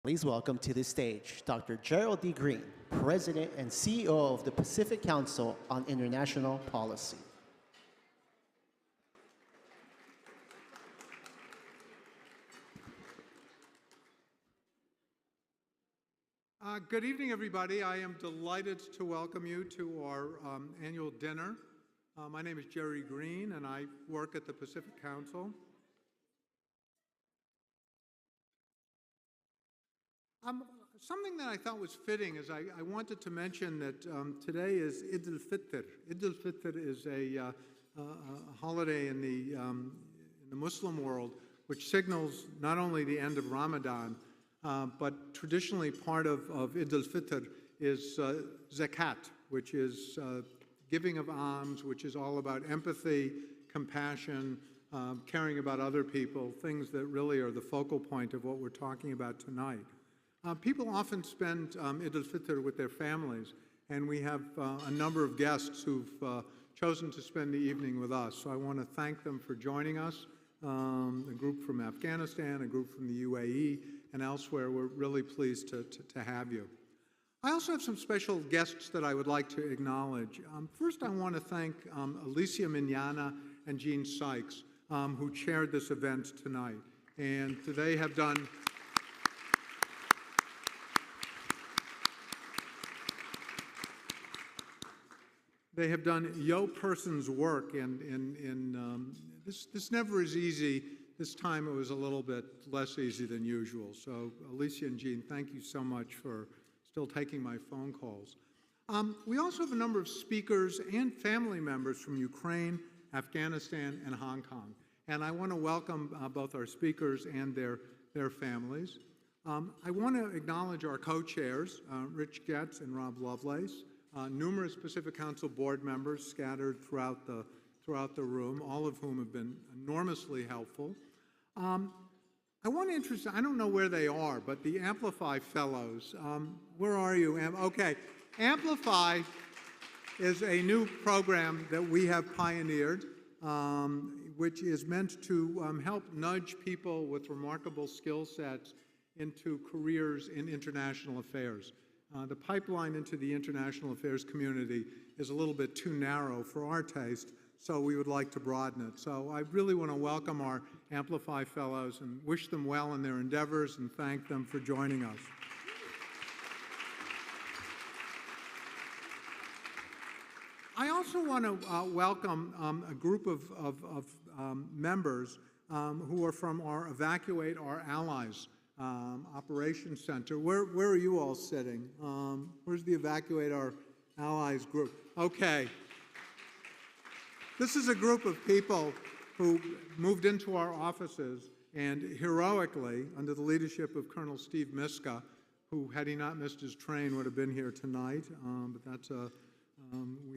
Please welcome to the stage Dr. Gerald D. Green, President and CEO of the Pacific Council on International Policy. Good evening, everybody. I am delighted to welcome you to our annual dinner. My name is Jerry Green, and I work at the Pacific Council. Something that I thought was fitting is I wanted to mention that today is Eid al-Fitr. Eid al-Fitr is a holiday in the Muslim world, which signals not only the end of Ramadan, but traditionally part of Eid al-Fitr is zakat, which is giving of alms, which is all about empathy, compassion, caring about other people, things that really are the focal point of what we're talking about tonight. People often spend Eid al-Fitr with their families, and we have a number of guests who've chosen to spend the evening with us. So I want to thank them for joining us, a group from Afghanistan, a group from the UAE, and elsewhere. We're really pleased to have you. I also have some special guests that I would like to acknowledge. First, I want to thank Alicia Mignana and Jean Sykes, who chaired this event tonight. And they have done yo person's work, and this never is easy. This time it was a little bit less easy than usual. So Alicia and Jean, thank you so much for still taking my phone calls. We also have a number of speakers and family members from Ukraine, Afghanistan, and Hong Kong. And I want to welcome both our speakers and their families. I want to acknowledge our co-chairs, Rich Getz and Rob Lovelace, numerous Pacific Council board members scattered throughout the room, all of whom have been enormously helpful. I want to introduce, I don't know where they are, but the Amplify Fellows, where are you? Okay, Amplify is a new program that we have pioneered, which is meant to help nudge people with remarkable skill sets into careers in international affairs. The pipeline into the international affairs community is a little bit too narrow for our taste, so we would like to broaden it. So I really want to welcome our Amplify Fellows and wish them well in their endeavors and thank them for joining us. I also want to welcome a group of members who are from our Evacuate Our Allies Operations Center. Where are you all sitting? Where's the Evacuate Our Allies group? Okay. This is a group of people who moved into our offices and heroically, under the leadership of Colonel Steve Miska, who, had he not missed his train, would have been here tonight. But that's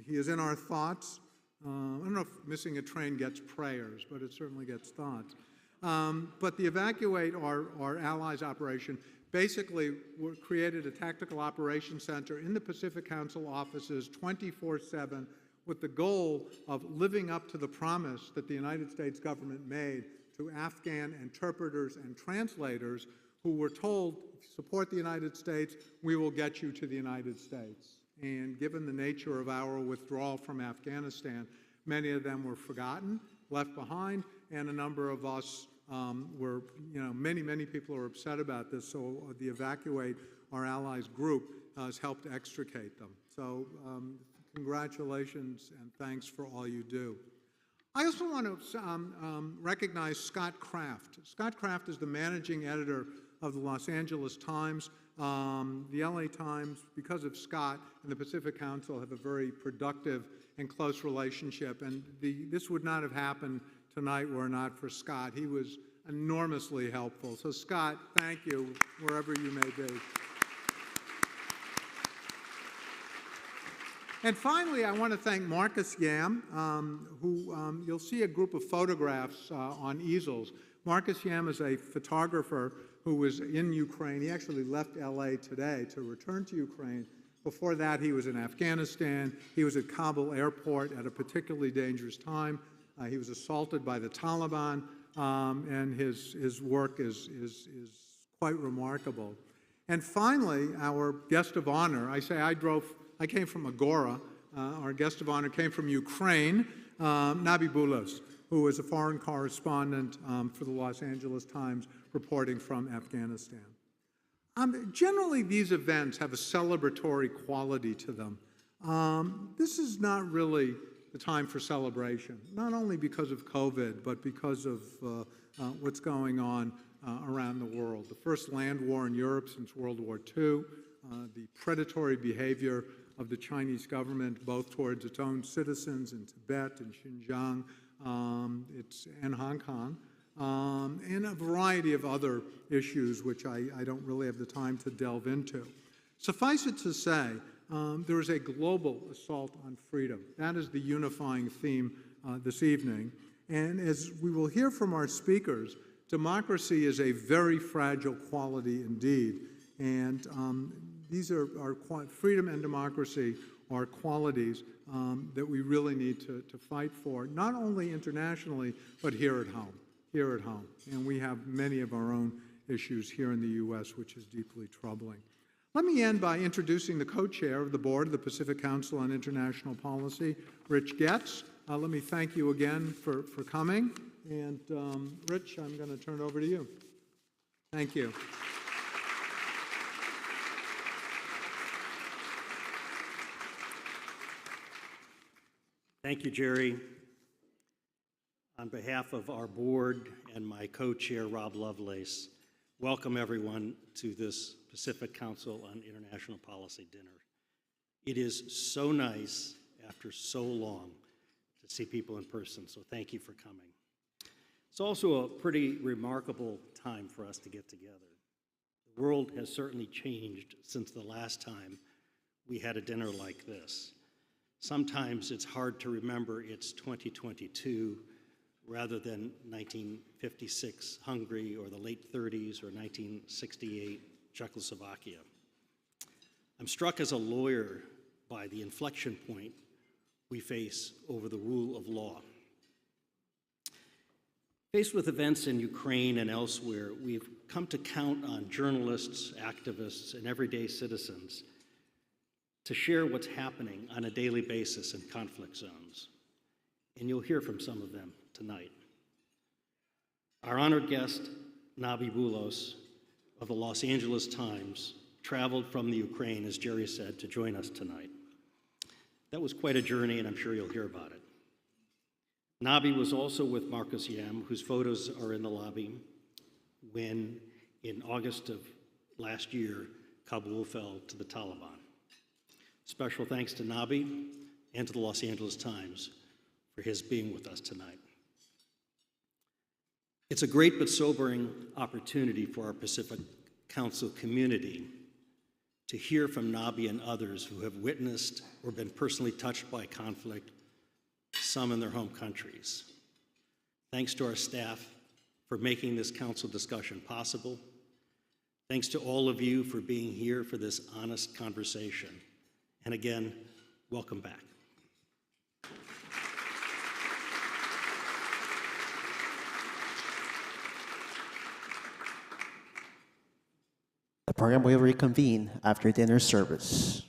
he is in our thoughts. I don't know if missing a train gets prayers, but it certainly gets thoughts. But the Evacuate Our Allies operation basically created a tactical operations center in the Pacific Council offices 24/7 with the goal of living up to the promise that the United States government made to Afghan interpreters and translators who were told, if you support the United States, we will get you to the United States. And given the nature of our withdrawal from Afghanistan, many of them were forgotten, left behind, and a number of us were, many people are upset about this, so the Evacuate Our Allies group has helped extricate them. So congratulations and thanks for all you do. I also want to recognize Scott Kraft. Scott Kraft is the managing editor of the Los Angeles Times. The LA Times, because of Scott and the Pacific Council, have a very productive and close relationship, and this would not have happened tonight were not for Scott. He was enormously helpful. So Scott, thank you, wherever you may be. And finally, I want to thank Marcus Yam, who you'll see a group of photographs on easels. Marcus Yam is a photographer who was in Ukraine. He actually left LA today to return to Ukraine. Before that, he was in Afghanistan. He was at Kabul airport at a particularly dangerous time. He was assaulted by the Taliban, and his work is quite remarkable. And finally, our guest of honor, I came from Agora. Our guest of honor came from Ukraine, Nabi Boulos, who was a foreign correspondent for the Los Angeles Times reporting from Afghanistan. Generally, these events have a celebratory quality to them. This is not really the time for celebration, not only because of COVID, but because of what's going on around the world. The first land war in Europe since World War II, the predatory behavior of the Chinese government, both towards its own citizens in Tibet and Xinjiang and Hong Kong, and a variety of other issues which I don't really have the time to delve into. Suffice it to say, there is a global assault on freedom. That is the unifying theme this evening. And as we will hear from our speakers, democracy is a very fragile quality indeed. And these are freedom and democracy are qualities that we really need to fight for, not only internationally, but here at home. And we have many of our own issues here in the U.S., which is deeply troubling. Let me end by introducing the co-chair of the board of the Pacific Council on International Policy, Rich Getz. Let me thank you again for coming. And Rich, I'm going to turn it over to you. Thank you. Thank you, Jerry. On behalf of our board and my co-chair, Rob Lovelace, welcome everyone to this Pacific Council on International Policy dinner. It is so nice after so long to see people in person, so thank you for coming. It's also a pretty remarkable time for us to get together. The world has certainly changed since the last time we had a dinner like this. Sometimes it's hard to remember it's 2022 rather than 1956 Hungary or the late 30s or 1968 Czechoslovakia. I'm struck as a lawyer by the inflection point we face over the rule of law. Faced with events in Ukraine and elsewhere, we've come to count on journalists, activists, and everyday citizens to share what's happening on a daily basis in conflict zones. And you'll hear from some of them tonight. Our honored guest, Nabi Boulos of the Los Angeles Times, traveled from the Ukraine, as Jerry said, to join us tonight. That was quite a journey, and I'm sure you'll hear about it. Nabi was also with Marcus Yam, whose photos are in the lobby, when, in August of last year, Kabul fell to the Taliban. Special thanks to Nabi and to the Los Angeles Times for his being with us tonight. It's a great but sobering opportunity for our Pacific Council community to hear from Nabi and others who have witnessed or been personally touched by conflict, some in their home countries. Thanks to our staff for making this council discussion possible. Thanks to all of you for being here for this honest conversation. And again, welcome back. The program will reconvene after dinner service.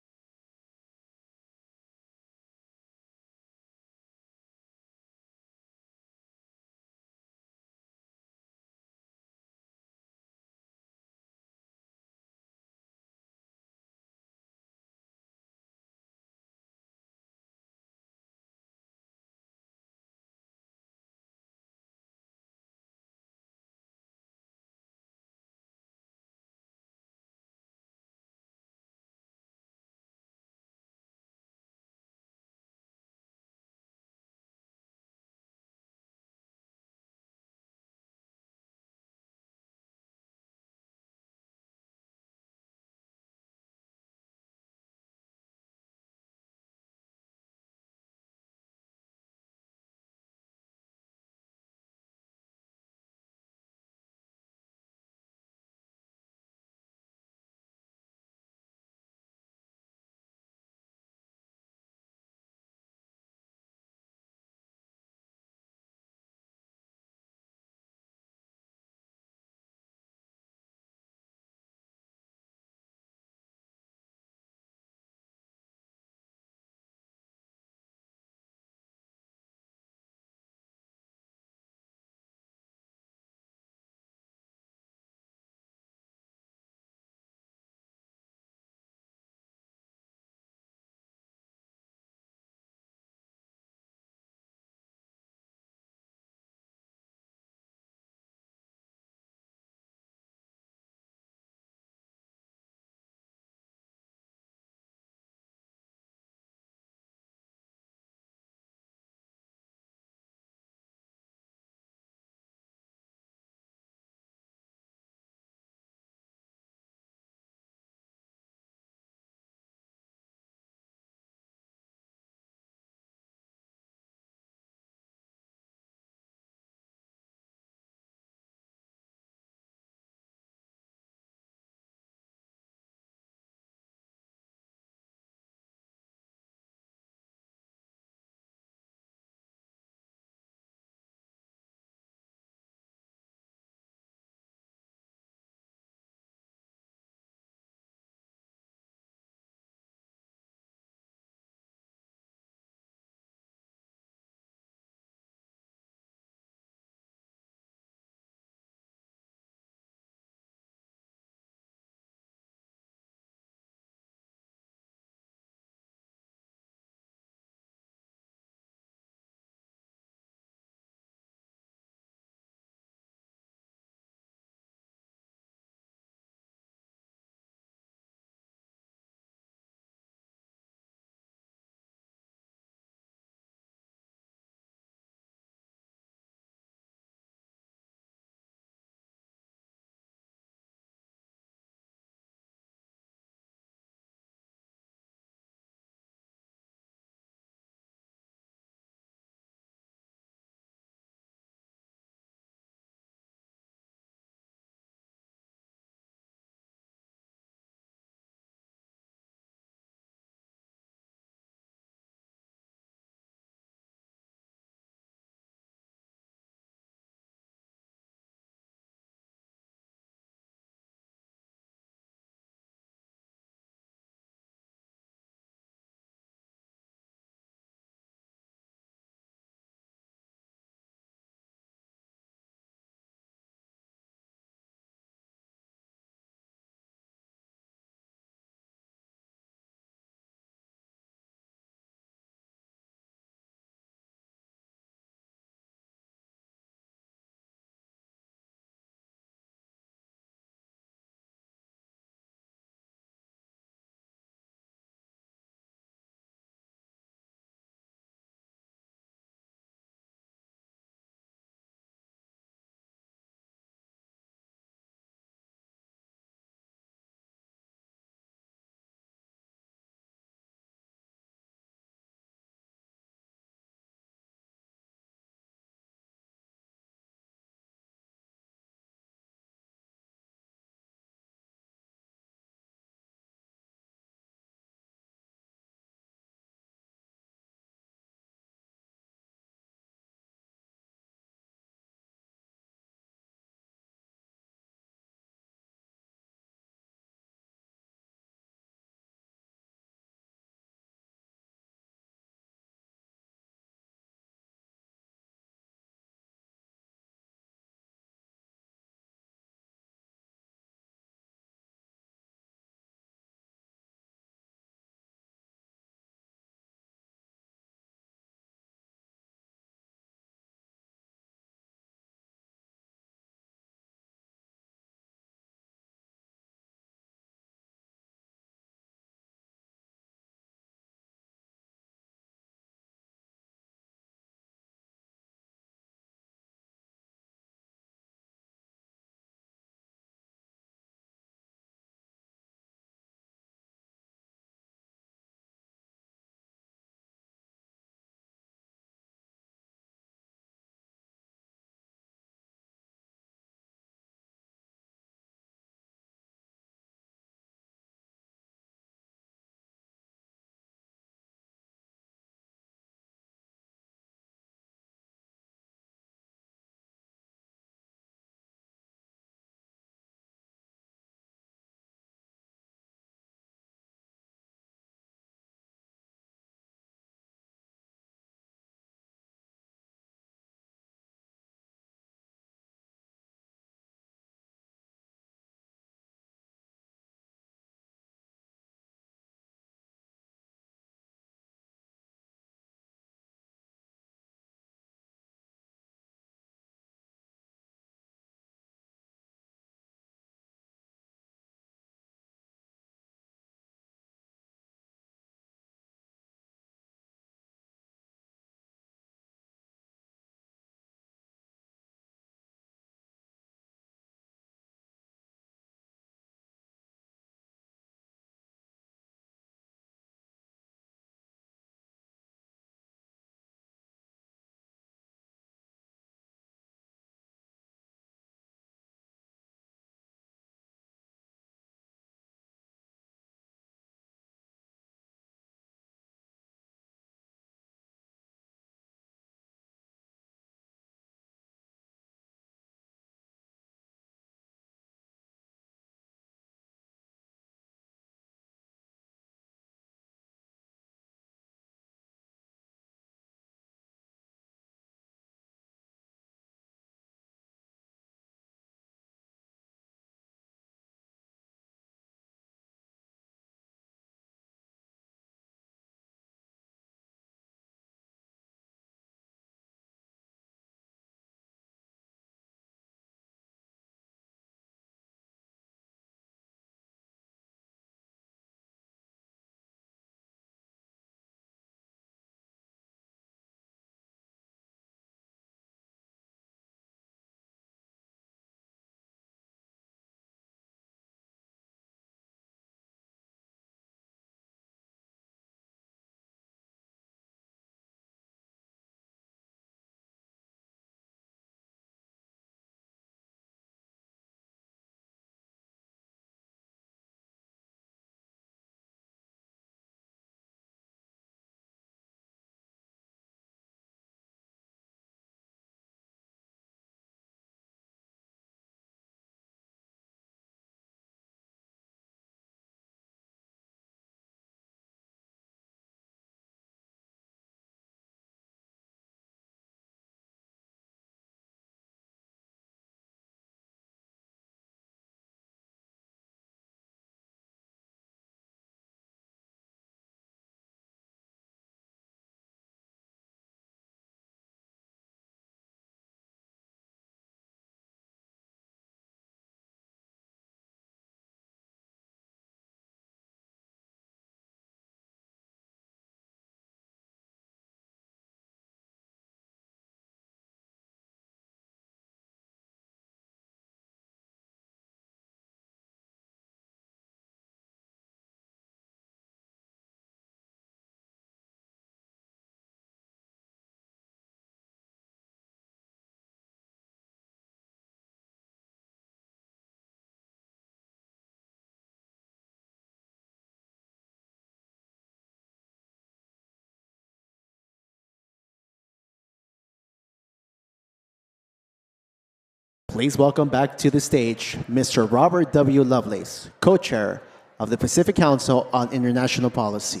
Please welcome back to the stage Mr. Robert W. Lovelace, co-chair of the Pacific Council on International Policy.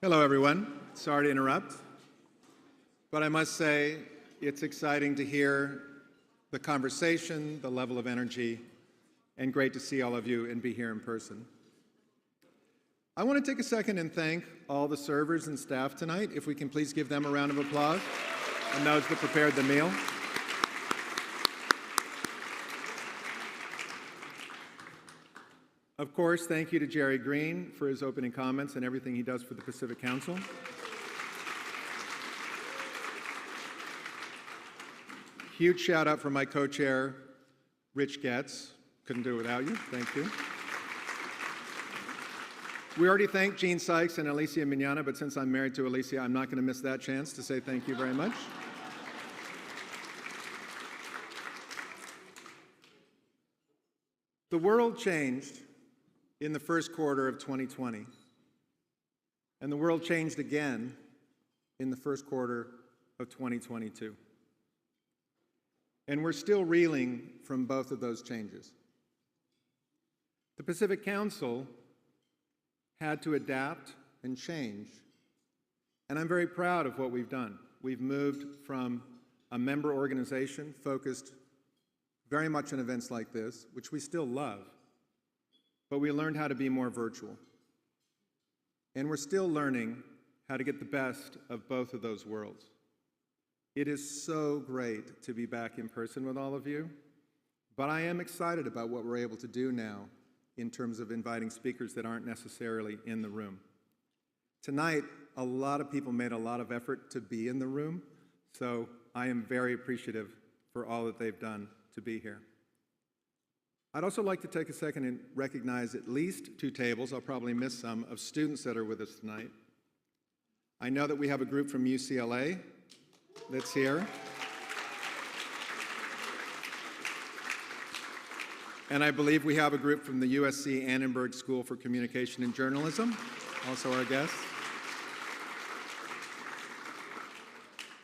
Hello, everyone. Sorry to interrupt, but I must say it's exciting to hear the conversation, the level of energy, and great to see all of you and be here in person. I want to take a second and thank all the servers and staff tonight. If we can please give them a round of applause, and those that prepared the meal. Of course, thank you to Jerry Green for his opening comments and everything he does for the Pacific Council. Huge shout out for my co-chair, Rich Getz. Couldn't do it without you. Thank you. We already thanked Gene Sykes and Alicia Mignana, but since I'm married to Alicia, I'm not going to miss that chance to say thank you very much. The world changed in the first quarter of 2020, and the world changed again in the first quarter of 2022. And we're still reeling from both of those changes. The Pacific Council had to adapt and change, and I'm very proud of what we've done. We've moved from a member organization focused very much on events like this, which we still love, but we learned how to be more virtual. And we're still learning how to get the best of both of those worlds. It is so great to be back in person with all of you, but I am excited about what we're able to do now in terms of inviting speakers that aren't necessarily in the room. Tonight, a lot of people made a lot of effort to be in the room, so I am very appreciative for all that they've done to be here. I'd also like to take a second and recognize at least 2 tables, I'll probably miss some, of students that are with us tonight. I know that we have a group from UCLA that's here. And I believe we have a group from the USC Annenberg School for Communication and Journalism, also our guests.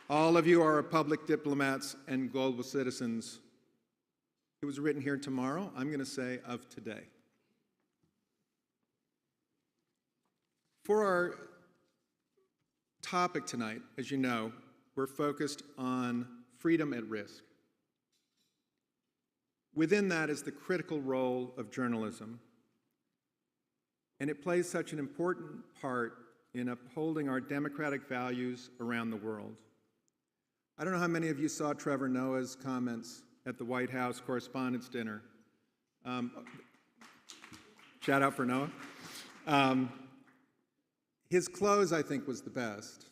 All of you are public diplomats and global citizens. It was written here tomorrow, I'm going to say of today. For our topic tonight, as you know, we're focused on freedom at risk. Within that is the critical role of journalism, and it plays such an important part in upholding our democratic values around the world. I don't know how many of you saw Trevor Noah's comments at the White House Correspondents' Dinner. Shout out for Noah. His close, I think, was the best.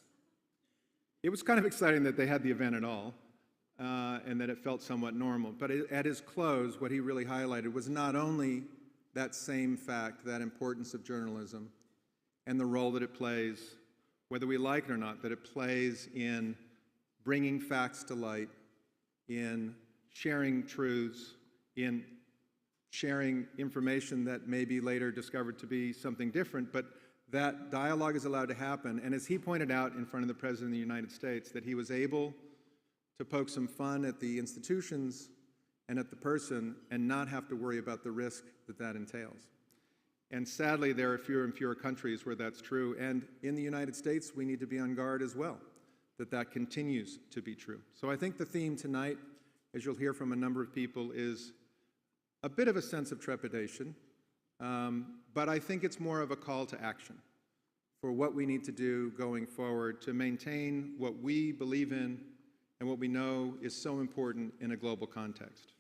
It was kind of exciting that they had the event at all. And that it felt somewhat normal. But at his close, what he really highlighted was not only that same fact, that importance of journalism, and the role that it plays, whether we like it or not, that it plays in bringing facts to light, in sharing truths, in sharing information that may be later discovered to be something different, but that dialogue is allowed to happen. And as he pointed out in front of the President of the United States, that he was able to poke some fun at the institutions and at the person and not have to worry about the risk that that entails. And sadly, there are fewer and fewer countries where that's true. And in the United States, we need to be on guard as well, that that continues to be true. So I think the theme tonight, as you'll hear from a number of people, is a bit of a sense of trepidation, but I think it's more of a call to action for what we need to do going forward to maintain what we believe in and what we know is so important in a global context.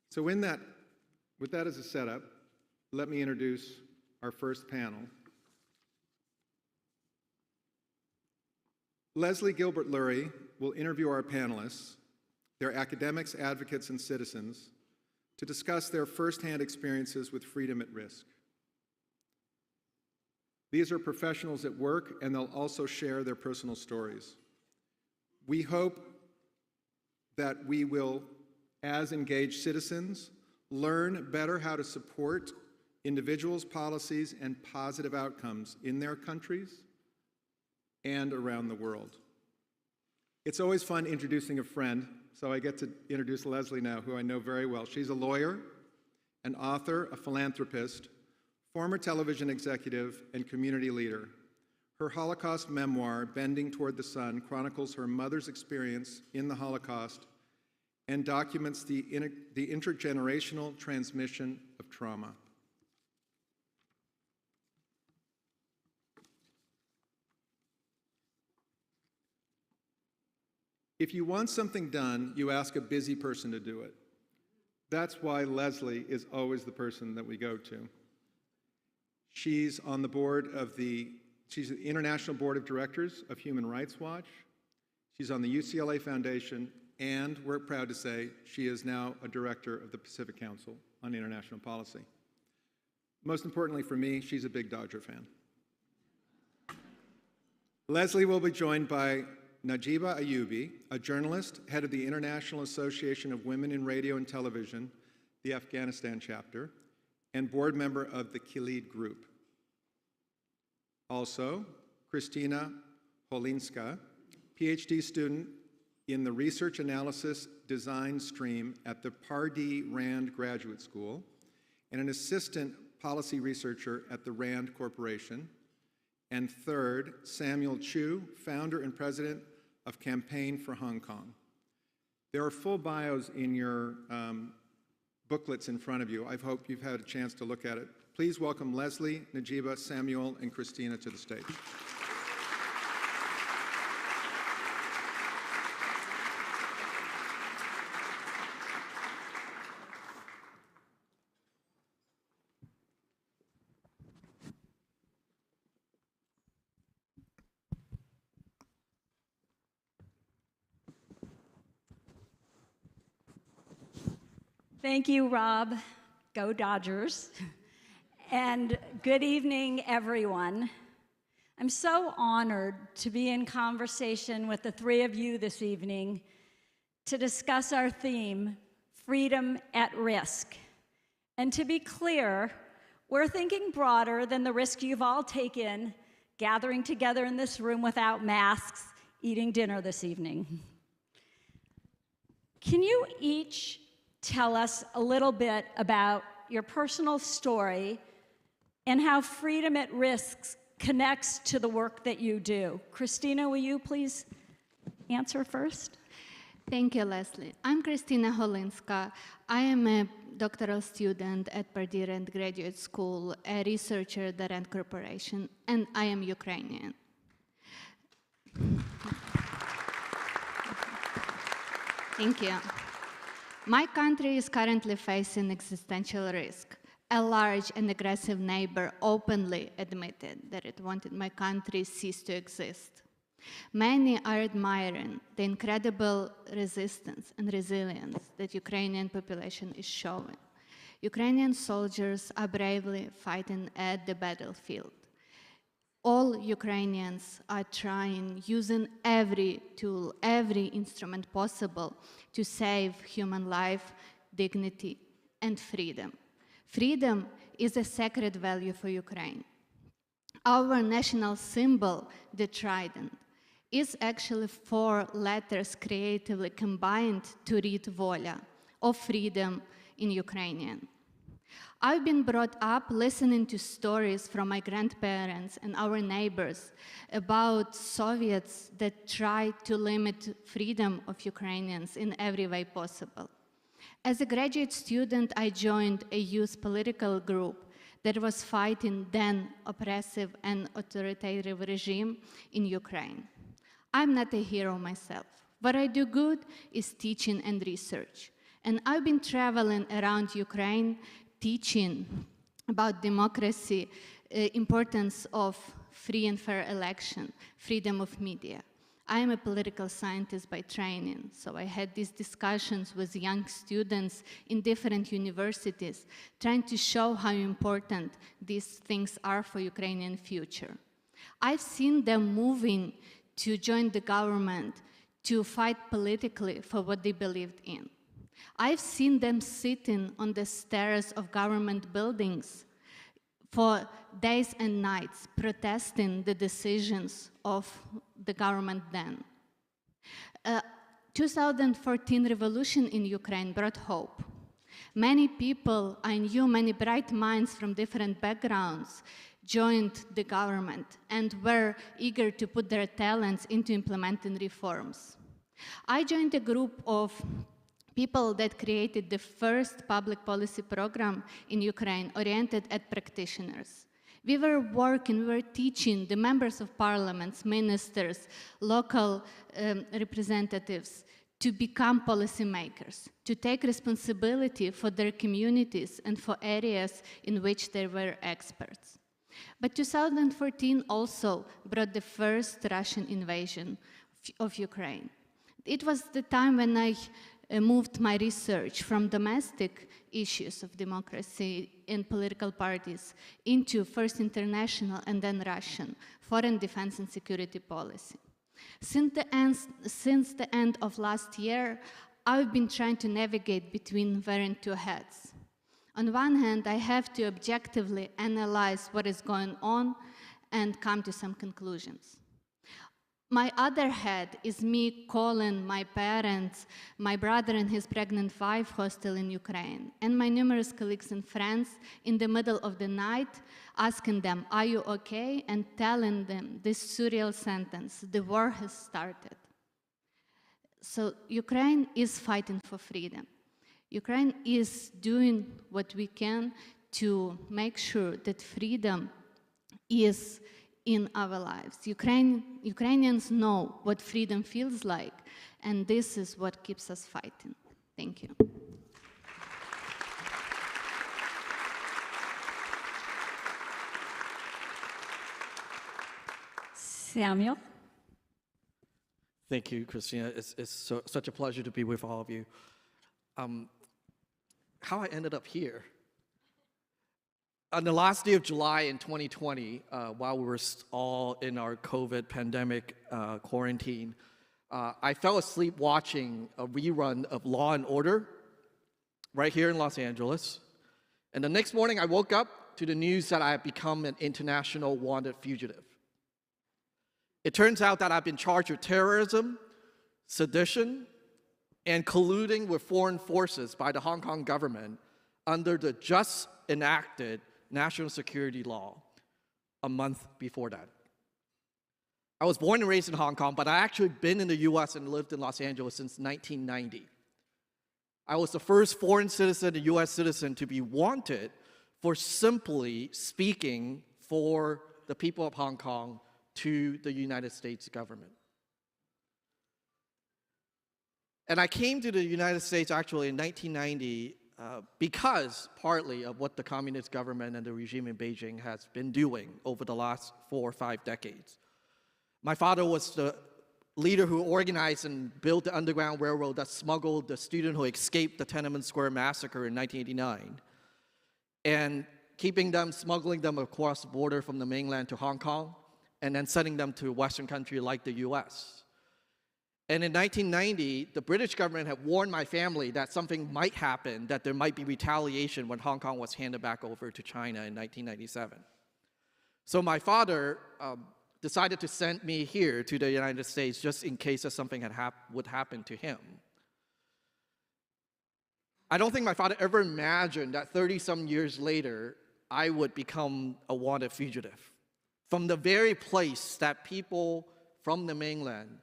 So with that as a setup, let me introduce our first panel. Leslie Gilbert-Lurie will interview our panelists, their academics, advocates, and citizens, to discuss their firsthand experiences with freedom at risk. These are professionals at work, and they'll also share their personal stories. We hope that we will, as engaged citizens, learn better how to support individuals' policies and positive outcomes in their countries and around the world. It's always fun introducing a friend, so I get to introduce Leslie now, who I know very well. She's a lawyer, an author, a philanthropist, former television executive, and community leader. Her Holocaust memoir, Bending Toward the Sun, chronicles her mother's experience in the Holocaust and documents the intergenerational transmission of trauma. If you want something done, you ask a busy person to do it. That's why Leslie is always the person that we go to. She's on the board of she's the International Board of Directors of Human Rights Watch. She's on the UCLA Foundation, and we're proud to say she is now a director of the Pacific Council on International Policy. Most importantly for me, she's a big Dodger fan. Leslie will be joined by Najiba Ayubi, a journalist, head of the International Association of Women in Radio and Television, the Afghanistan chapter, and board member of the Khalid Group. Also, Kristina Holinska, PhD student in the Research Analysis Design stream at the Pardee Rand Graduate School, and an assistant policy researcher at the Rand Corporation. And third, Samuel Chu, founder and president of Campaign for Hong Kong. There are full bios in your booklets in front of you. I hope you've had a chance to look at it. Please welcome Leslie, Najiba, Samuel, and Kristina to the stage. Thank you, Rob. Go Dodgers. And good evening, everyone. I'm so honored to be in conversation with the three of you this evening to discuss our theme, Freedom at Risk. And to be clear, we're thinking broader than the risk you've all taken gathering together in this room without masks, eating dinner this evening. Can you each tell us a little bit about your personal story and how freedom at risk connects to the work that you do? Kristina, will you please answer first? Thank you, Leslie. I'm Kristina Holinska. I am a doctoral student at Pardee Rand Graduate School, a researcher at the Rand Corporation, and I am Ukrainian. Thank you. My country is currently facing existential risk. A large and aggressive neighbor openly admitted that it wanted my country cease to exist. Many are admiring the incredible resistance and resilience that Ukrainian population is showing. Ukrainian soldiers are bravely fighting at the battlefield. All Ukrainians are trying, using every tool, every instrument possible to save human life, dignity, and freedom. Freedom is a sacred value for Ukraine. Our national symbol, the trident, is actually 4 letters creatively combined to read Voля, or freedom in Ukrainian. I've been brought up listening to stories from my grandparents and our neighbors about Soviets that tried to limit freedom of Ukrainians in every way possible. As a graduate student, I joined a youth political group that was fighting then oppressive and authoritarian regime in Ukraine. I'm not a hero myself. What I do good is teaching and research. And I've been traveling around Ukraine teaching about democracy, importance of free and fair election, freedom of media. I am a political scientist by training, so I had these discussions with young students in different universities, trying to show how important these things are for Ukrainian future. I've seen them moving to join the government, to fight politically for what they believed in. I've seen them sitting on the stairs of government buildings, for days and nights protesting the decisions of the government then. 2014 revolution in Ukraine brought hope. Many people I knew, many bright minds from different backgrounds joined the government and were eager to put their talents into implementing reforms. I joined a group of people that created the first public policy program in Ukraine oriented at practitioners. We were working, we were teaching the members of parliaments, ministers, local representatives to become policymakers, to take responsibility for their communities and for areas in which they were experts. But 2014 also brought the first Russian invasion of Ukraine. It was the time when I moved my research from domestic issues of democracy and political parties into first international and then Russian foreign defense and security policy. Since the end of last year, I've been trying to navigate between wearing two hats. On one hand, I have to objectively analyze what is going on and come to some conclusions. My other hat is me calling my parents, my brother and his pregnant wife who are still in Ukraine, and my numerous colleagues and friends in the middle of the night, asking them, "Are you okay?" and telling them this surreal sentence, "The war has started." So Ukraine is fighting for freedom. Ukraine is doing what we can to make sure that freedom is in our lives. Ukrainians know what freedom feels like, and this is what keeps us fighting. Thank you. Samuel? Thank you, Christina. It's such a pleasure to be with all of you. How I ended up here. On the last day of July in 2020, while we were all in our COVID pandemic quarantine, I fell asleep watching a rerun of Law and Order right here in Los Angeles. And the next morning, I woke up to the news that I had become an international wanted fugitive. It turns out that I've been charged with terrorism, sedition, and colluding with foreign forces by the Hong Kong government under the just enacted national security law a month before that. I was born and raised in Hong Kong, but I actually been in the US and lived in Los Angeles since 1990. I was the first foreign citizen, a US citizen, to be wanted for simply speaking for the people of Hong Kong to the United States government. And I came to the United States actually in 1990 because partly of what the communist government and the regime in Beijing has been doing over the last 4 or 5 decades. My father was the leader who organized and built the Underground Railroad that smuggled the student who escaped the Tiananmen Square massacre in 1989, and smuggling them across the border from the mainland to Hong Kong, and then sending them to a Western country like the US. And in 1990, the British government had warned my family that something might happen, that there might be retaliation when Hong Kong was handed back over to China in 1997. So my father decided to send me here to the United States just in case that something would happen to him. I don't think my father ever imagined that 30-some years later, I would become a wanted fugitive from the very place that people from the mainland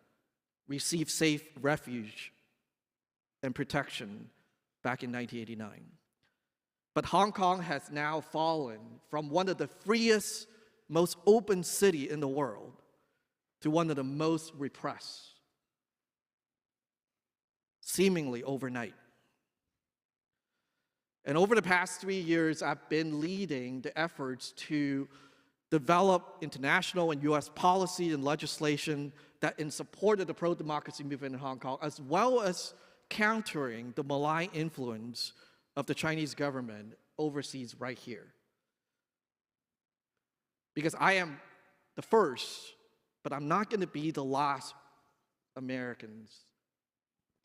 received safe refuge and protection back in 1989. But Hong Kong has now fallen from one of the freest, most open city in the world to one of the most repressed, seemingly overnight. And over the past 3 years, I've been leading the efforts to develop international and US policy and legislation that in support of the pro-democracy movement in Hong Kong, as well as countering the malign influence of the Chinese government overseas right here. Because I am the first, but I'm not going to be the last Americans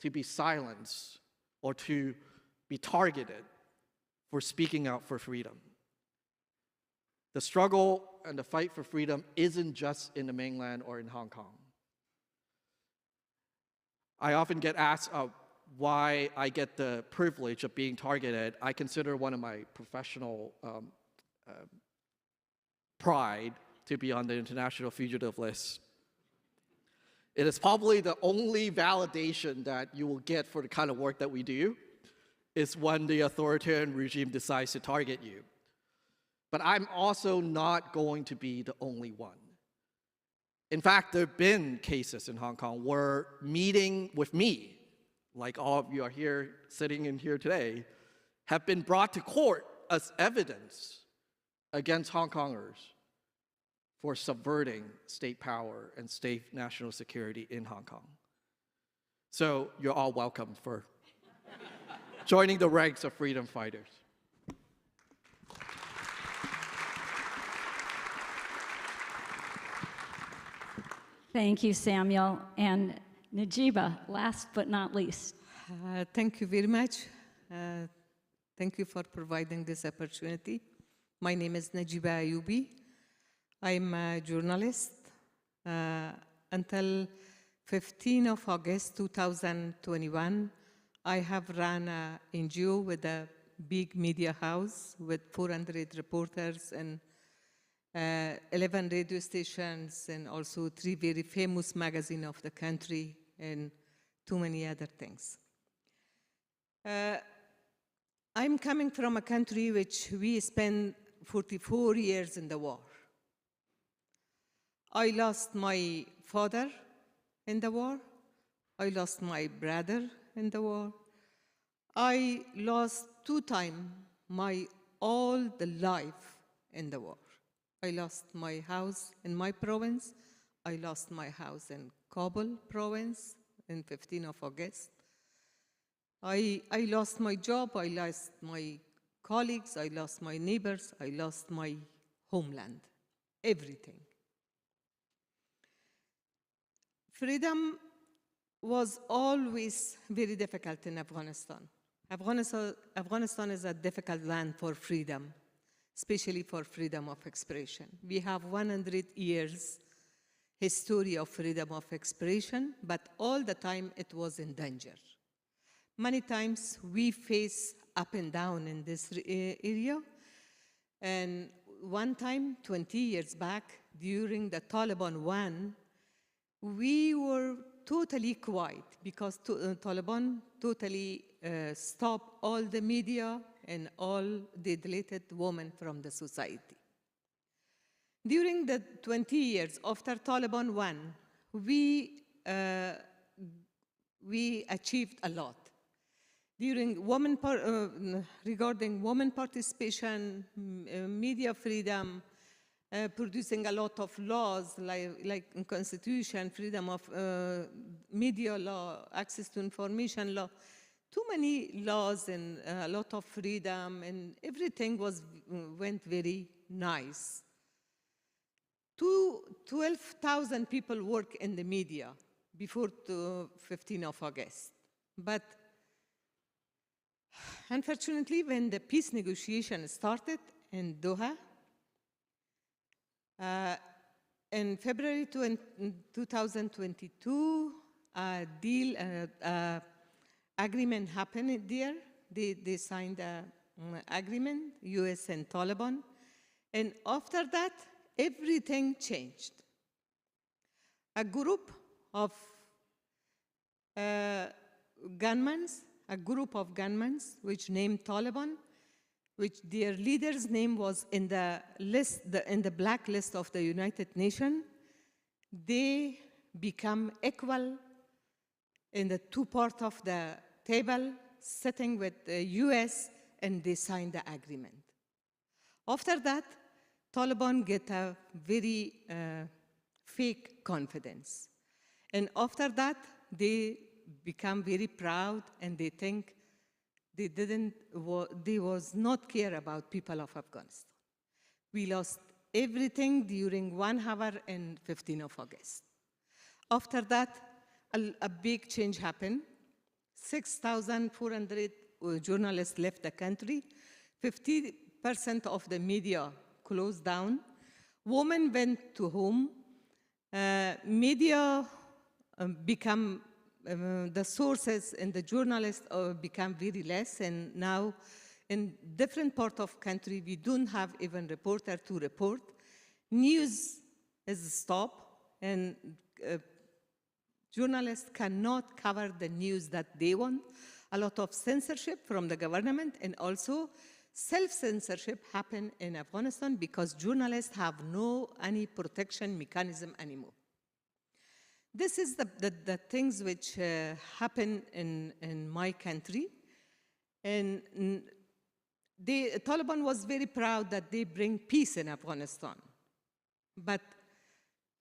to be silenced or to be targeted for speaking out for freedom. The struggle and the fight for freedom isn't just in the mainland or in Hong Kong. I often get asked why I get the privilege of being targeted. I consider one of my professional pride to be on the international fugitive list. It is probably the only validation that you will get for the kind of work that we do is when the authoritarian regime decides to target you. But I'm also not going to be the only one. In fact, there have been cases in Hong Kong where meeting with me, like all of you are here, sitting in here today, have been brought to court as evidence against Hong Kongers for subverting state power and state national security in Hong Kong. So you're all welcome for joining the ranks of freedom fighters. Thank you, Samuel. And Najiba, last but not least. Thank you very much. Thank you for providing this opportunity. My name is Najiba Ayubi. I'm a journalist. Until 15 of August 2021, I have run an NGO with a big media house with 400 reporters and 11 radio stations and also 3 very famous magazines of the country and too many other things. I'm coming from a country which we spent 44 years in the war. I lost my father in the war. I lost my brother in the war. I lost 2 times my all the life in the war. I lost my house in my province. I lost my house in Kabul province in 15 of August. I lost my job. I lost my colleagues. I lost my neighbors. I lost my homeland, everything. Freedom was always very difficult in Afghanistan. Afghanistan is a difficult land for freedom, especially for freedom of expression. We have 100 years history of freedom of expression, but all the time it was in danger. Many times we face up and down in this area. And one time, 20 years back, during the Taliban won, we were totally quiet because Taliban totally stopped all the media and all the deleted women from the society. During the 20 years after Taliban won, we achieved a lot. Regarding women participation, media freedom, producing a lot of laws like in Constitution, freedom of media law, access to information law, too many laws and a lot of freedom, and everything went very nice. 12,000 people work in the media before 15 of August. But unfortunately, when the peace negotiation started in Doha, in February 2022, a deal, agreement happened there. They signed an agreement, US and Taliban. And after that, everything changed. A group of gunmen, which named Taliban, which their leader's name was in the list, in the black list of the United Nations, they become equal in the 2 parts of the table, sitting with the US, and they signed the agreement. After that, Taliban get a very fake confidence. And after that, they become very proud, and they think they was not care about people of Afghanistan. We lost everything during 1 hour and 15 of August. After that, a big change happened. 6,400 journalists left the country. 50% of the media closed down. Women went to home. Media become, the sources and the journalists become very less, and now in different parts of country, we don't have even reporter to report. News is stopped, and journalists cannot cover the news that they want. A lot of censorship from the government, and also self-censorship happen in Afghanistan because journalists have any protection mechanism anymore. This is the things which happen in my country. And the Taliban was very proud that they bring peace in Afghanistan. But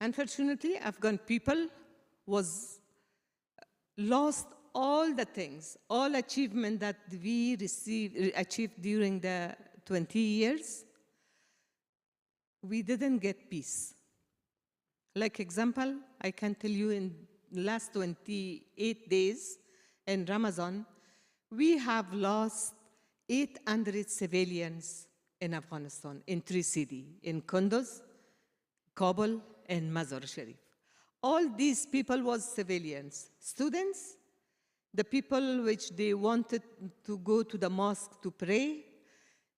unfortunately, Afghan people lost all the things, all achievement that we achieved during the 20 years. We didn't get peace. Like example, I can tell you in the last 28 days in Ramadan, we have lost 800 civilians in Afghanistan, in 3 cities, in Kunduz, Kabul, and Mazar-e-Sharif. All these people was civilians, students, the people which they wanted to go to the mosque to pray,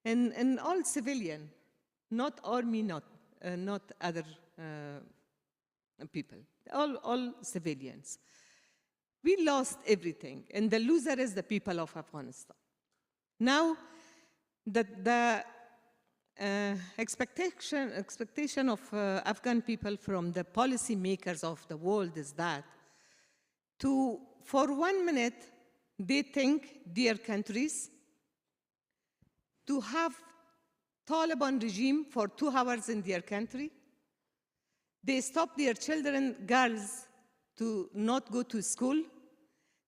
and all civilian, not army, not other people, all civilians. We lost everything, and the loser is the people of Afghanistan. Now, the expectation of Afghan people from the policy makers of the world is that for 1 minute, they think their countries to have Taliban regime for 2 hours in their country. They stop their children, girls, to not go to school.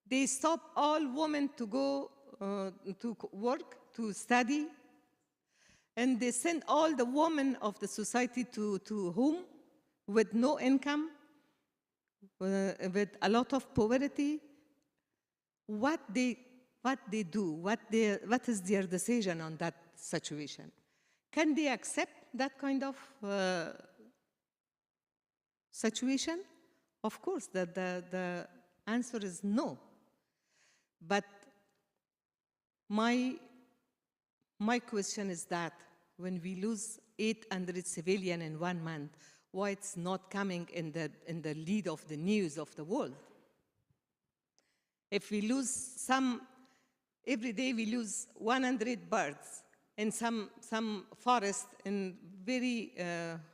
They stop all women to go to work, to study. And they send all the women of the society to home with no income, with a lot of poverty. What they do, what is their decision on that situation? Can they accept that kind of situation? Of course, the answer is no. But my question is that when we lose 800 civilians in 1 month, why it's not coming in the lead of the news of the world? If we lose every day we lose 100 birds in some forest in very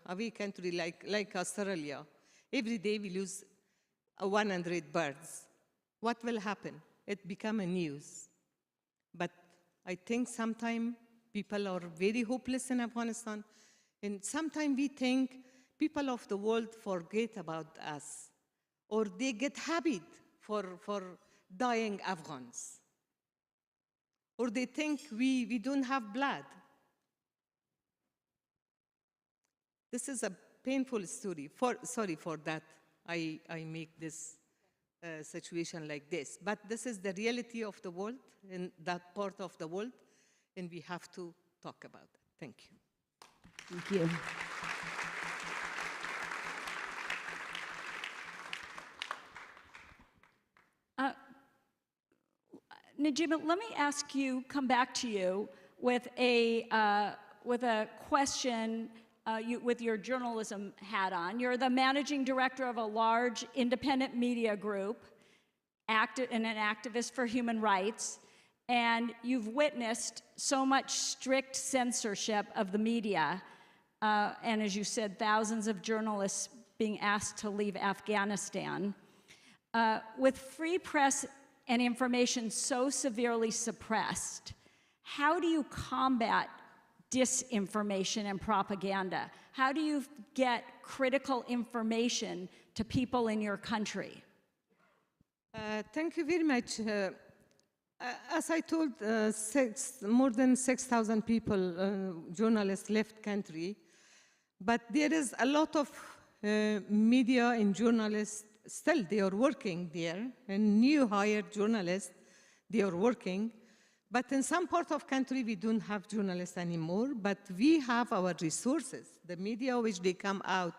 away country like Australia. Every day we lose 100 birds. What will happen? It become a news. But I think sometimes people are very hopeless in Afghanistan, and sometimes we think people of the world forget about us, or they get happy for dying Afghans, or they think we don't have blood. This is a painful story. Sorry for that. I make this situation like this. But this is the reality of the world, in that part of the world, and we have to talk about it. Thank you. Thank you. Najima, let me come back to you with a question with your journalism hat on. You're the managing director of a large independent media group and an activist for human rights, and you've witnessed so much strict censorship of the media, and as you said, thousands of journalists being asked to leave Afghanistan. With free press and information so severely suppressed, how do you combat disinformation and propaganda? How do you get critical information to people in your country? Thank you very much. As I told, more than 6,000 people, journalists left country, but there is a lot of media and journalists still, they are working there, and new hired journalists, they are working, But in some part of country, we don't have journalists anymore, but we have our resources. The media which they come out,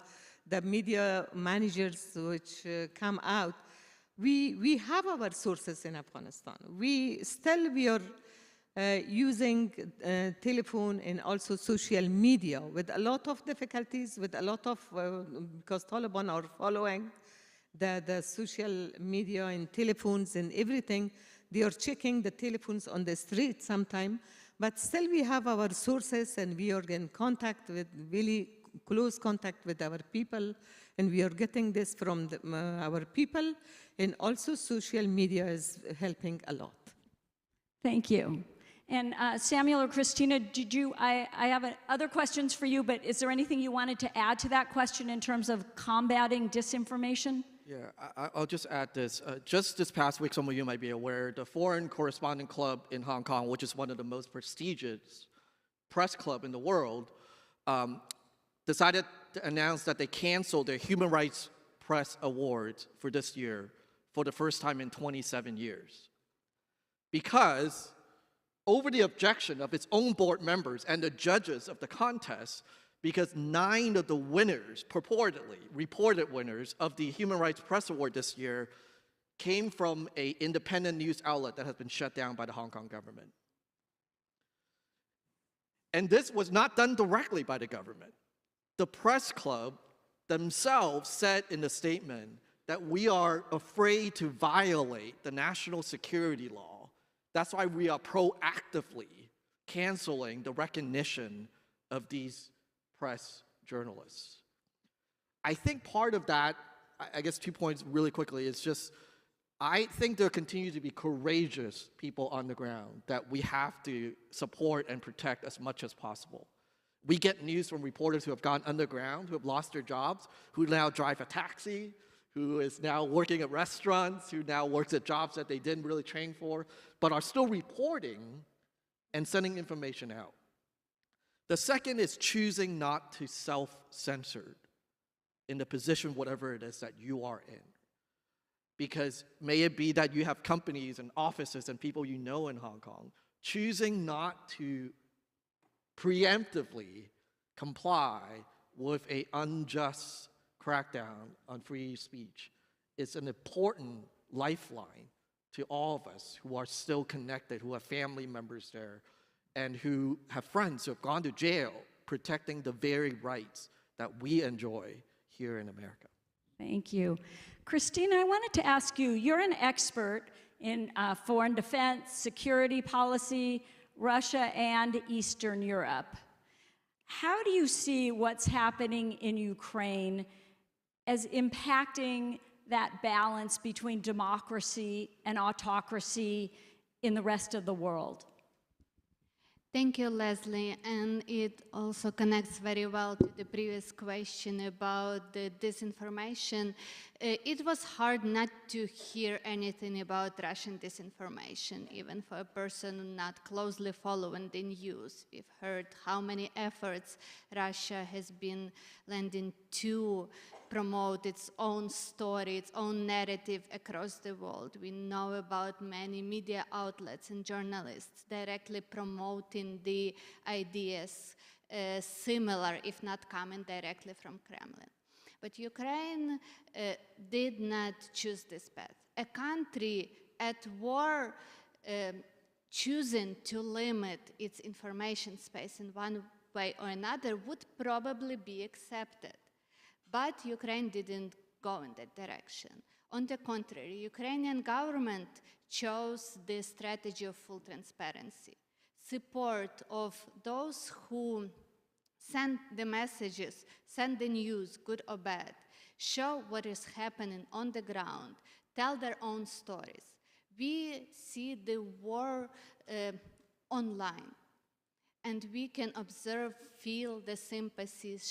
the media managers which come out, we have our sources in Afghanistan. We are using telephone and also social media with a lot of difficulties, with a lot of, because Taliban are following the social media and telephones and everything. They are checking the telephones on the street sometime, but still we have our sources and we are in contact with, really close contact with our people, and we are getting this from our people, and also social media is helping a lot. Thank you. And Samuel or Christina, I have other questions for you, but is there anything you wanted to add to that question in terms of combating disinformation? Yeah, I'll just add this. Just this past week, some of you might be aware, the Foreign Correspondent Club in Hong Kong, which is one of the most prestigious press club in the world, decided to announce that they canceled their Human Rights Press Awards for this year for the first time in 27 years. Because over the objection of its own board members and the judges of the contest, because 9 of the winners, reported winners of the Human Rights Press Award this year came from an independent news outlet that has been shut down by the Hong Kong government. And this was not done directly by the government. The press club themselves said in the statement that we are afraid to violate the national security law. That's why we are proactively canceling the recognition of these press journalists. I think part of that, I guess 2 points really quickly, is just, I think there continue to be courageous people on the ground that we have to support and protect as much as possible. We get news from reporters who have gone underground, who have lost their jobs, who now drive a taxi, who is now working at restaurants, who now works at jobs that they didn't really train for, but are still reporting and sending information out. The second is choosing not to self-censor in the position, whatever it is that you are in. Because may it be that you have companies and offices and people you know in Hong Kong, choosing not to preemptively comply with an unjust crackdown on free speech is an important lifeline to all of us who are still connected, who have family members there, and who have friends who have gone to jail protecting the very rights that we enjoy here in America. Thank you. Christina, I wanted to ask you, you're an expert in foreign defense, security policy, Russia, and Eastern Europe. How do you see what's happening in Ukraine as impacting that balance between democracy and autocracy in the rest of the world? Thank you, Leslie. And it also connects very well to the previous question about the disinformation. It was hard not to hear anything about Russian disinformation, even for a person not closely following the news. We've heard how many efforts Russia has been lending to promote its own story, its own narrative across the world. We know about many media outlets and journalists directly promoting the ideas similar, if not coming directly from Kremlin. But Ukraine did not choose this path. A country at war choosing to limit its information space in one way or another would probably be accepted. But Ukraine didn't go in that direction. On the contrary, Ukrainian government chose the strategy of full transparency, support of those who send the messages, send the news, good or bad, show what is happening on the ground, tell their own stories. We see the war online, and we can observe, feel the sympathies,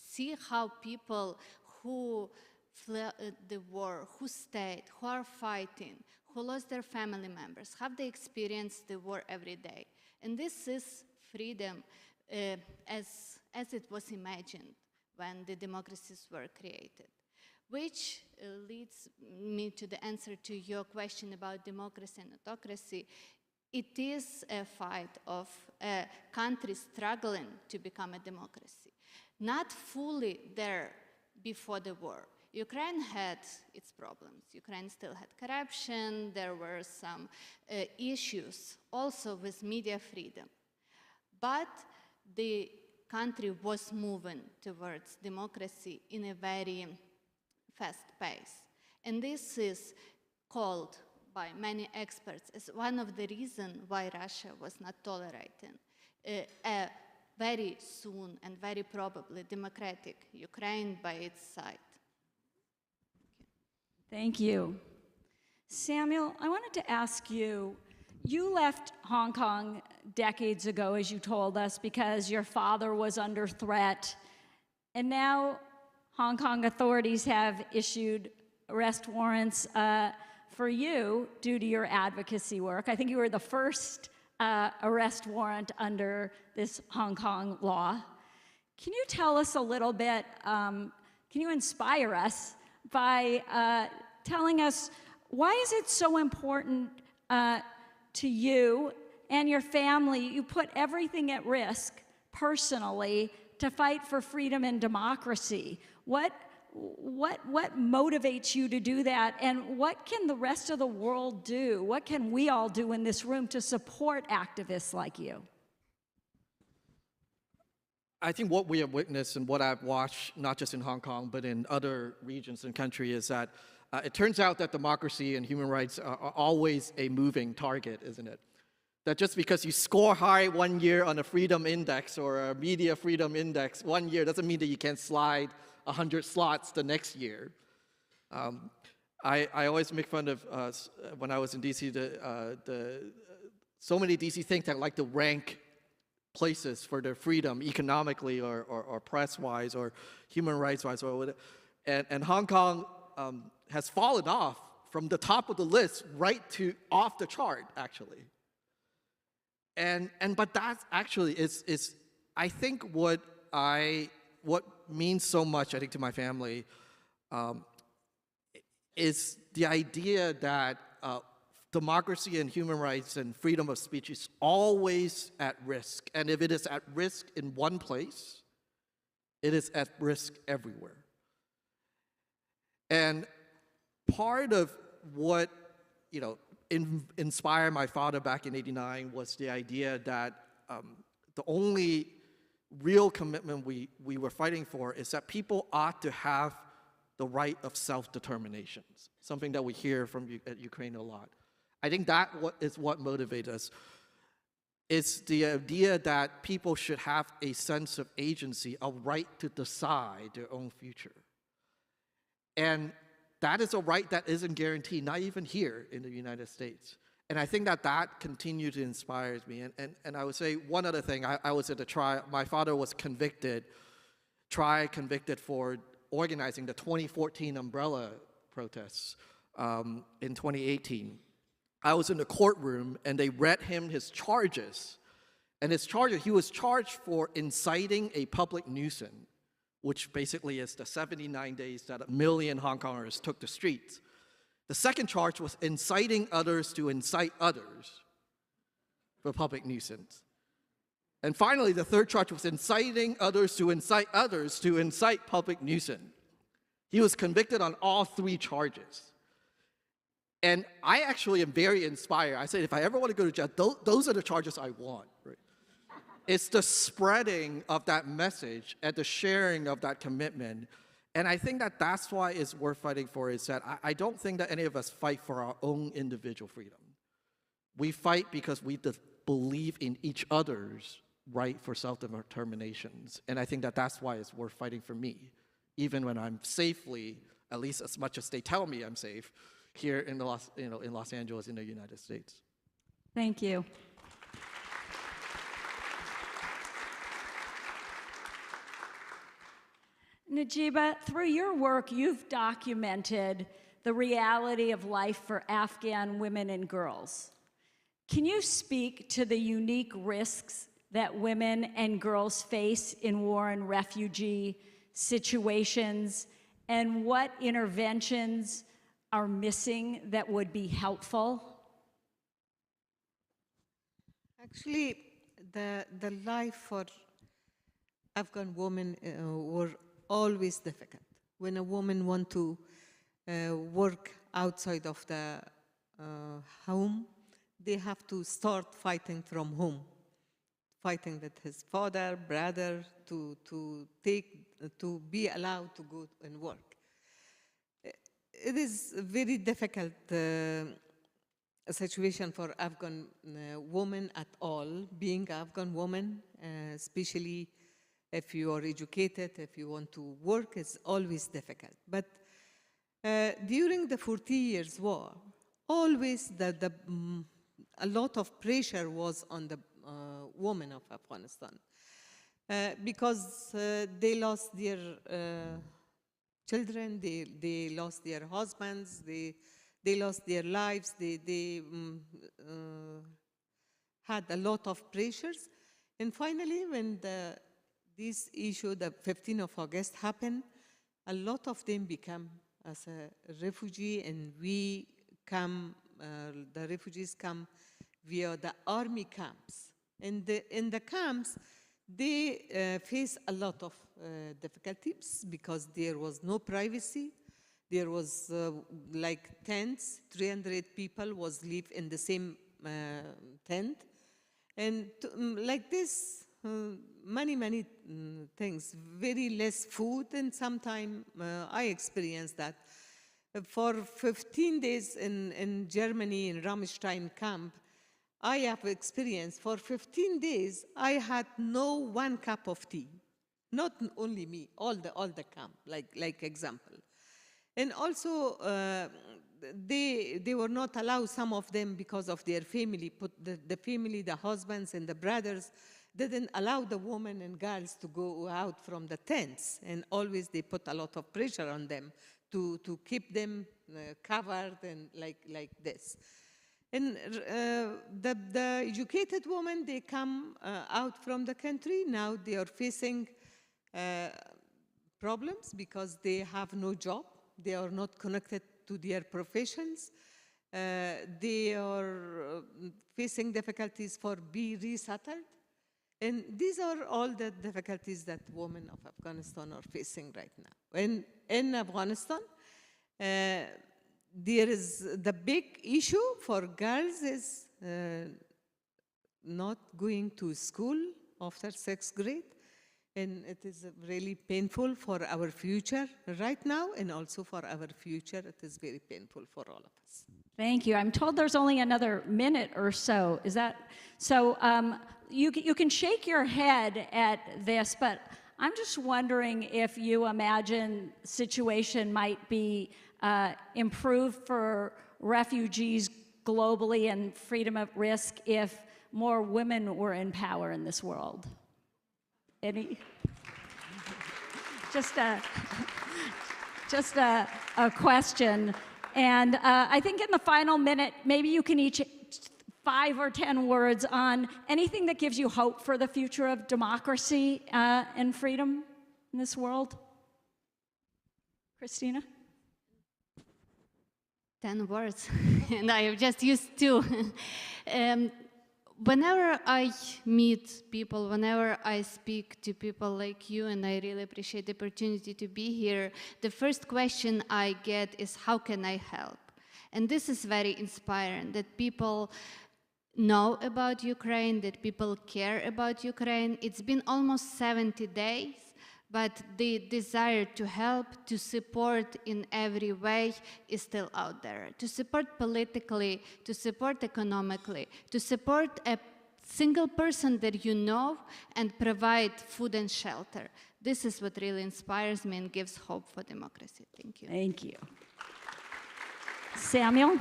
see how people who fled the war, who stayed, who are fighting, who lost their family members, how they experience the war every day. And this is freedom as it was imagined when the democracies were created. Which leads me to the answer to your question about democracy and autocracy. it is a fight of a country struggling to become a democracy. Not fully there before the war. Ukraine had its problems. Ukraine still had corruption. There were some issues also with media freedom. But the country was moving towards democracy in a very fast pace. And this is called by many experts as one of the reasons why Russia was not tolerating a very soon and very probably democratic Ukraine by its side. Thank you. Samuel, I wanted to ask you, you left Hong Kong decades ago, as you told us, because your father was under threat, and now Hong Kong authorities have issued arrest warrants for you due to your advocacy work. I think you were the first arrest warrant under this Hong Kong law. Can you tell us a little bit, can you inspire us by telling us why is it so important to you and your family? You put everything at risk personally to fight for freedom and democracy. What motivates you to do that, and what can the rest of the world do? What can we all do in this room to support activists like you? I think what we have witnessed and what I've watched, not just in Hong Kong, but in other regions and countries, is that it turns out that democracy and human rights are always a moving target, isn't it? That just because you score high one year on a freedom index or a media freedom index one year doesn't mean that you can slide 100 slots the next year. I always make fun of, when I was in DC, so many DC think tanks like to rank places for their freedom economically or press-wise or human rights-wise or whatever. And Hong Kong has fallen off from the top of the list right to off the chart, actually. But that actually is I think what means so much, I think, to my family is the idea that democracy and human rights and freedom of speech is always at risk. And if it is at risk in one place, it is at risk everywhere. And part of what, inspired my father back in '89 was the idea that the only real commitment we were fighting for is that people ought to have the right of self-determination, something that we hear from Ukraine a lot. I think that is what motivates us. It's the idea that people should have a sense of agency, a right to decide their own future. And that is a right that isn't guaranteed, not even here in the United States. And I think that continues to inspire me. And I would say one other thing, I was at the trial. My father was convicted for organizing the 2014 umbrella protests in 2018. I was in the courtroom, and they read him his charges. And he was charged for inciting a public nuisance, which basically is the 79 days that 1 million Hong Kongers took the streets. The second charge was inciting others to incite others for public nuisance. And finally, the third charge was inciting others to incite public nuisance. He was convicted on all three charges. And I actually am very inspired. I said, if I ever want to go to jail, those are the charges I want. Right? It's the spreading of that message and the sharing of that commitment. And I think that's why it's worth fighting for, is that I don't think that any of us fight for our own individual freedom. We fight because we believe in each other's right for self-determination. And I think that's why it's worth fighting for me, even when I'm safely, at least as much as they tell me I'm safe, here in in Los Angeles, in the United States. Thank you. Najiba, through your work, you've documented the reality of life for Afghan women and girls. Can you speak to the unique risks that women and girls face in war and refugee situations, and what interventions are missing that would be helpful? Actually, the life for Afghan women were always difficult. When a woman want to work outside of the home, they have to start fighting from home, fighting with his father, brother, to be allowed to go and work. It is a very difficult situation for Afghan women at all, being Afghan woman, especially if you are educated, if you want to work, it's always difficult. But during the 40 years war, always a lot of pressure was on the women of Afghanistan because they lost their children, they lost their husbands, they lost their lives, they had a lot of pressures. And finally, when this issue, the 15th of August happened, a lot of them become as a refugee, and we come, the refugees come via the army camps. And in the camps, they face a lot of difficulties because there was no privacy. There was like tents, 300 people was live in the same tent. And like this, many things, very less food, and sometimes I experienced that. For 15 days in Germany, in Ramstein camp, I have experienced for 15 days, I had no 1 cup of tea. Not only me, all the camp, like example. And also, they were not allowed, some of them, because of their family, the family, the husbands and the brothers, didn't allow the women and girls to go out from the tents. And always they put a lot of pressure on them to keep them covered and like this. And the educated women, they come out from the country. Now they are facing problems because they have no job. They are not connected to their professions. They are facing difficulties for being resettled. And these are all the difficulties that women of Afghanistan are facing right now. And in Afghanistan, there is the big issue for girls is not going to school after 6th grade. And it is really painful for our future right now, and also for our future. It is very painful for all of us. Thank you. I'm told there's only another minute or so. Is that so? You can shake your head at this, but I'm just wondering if you imagine the situation might be improved for refugees globally and freedom at risk if more women were in power in this world. Any? Just a question. And I think in the final minute, maybe you can each 5 or 10 words on anything that gives you hope for the future of democracy and freedom in this world. Christina? 10 words, and I have just used 2. Whenever I meet people, whenever I speak to people like you, and I really appreciate the opportunity to be here, the first question I get is, how can I help? And this is very inspiring, that people know about Ukraine, that people care about Ukraine. It's been almost 70 days, but the desire to help, to support in every way is still out there. To support politically, to support economically, to support a single person that you know and provide food and shelter. This is what really inspires me and gives hope for democracy. Thank you. Thank you. Samuel?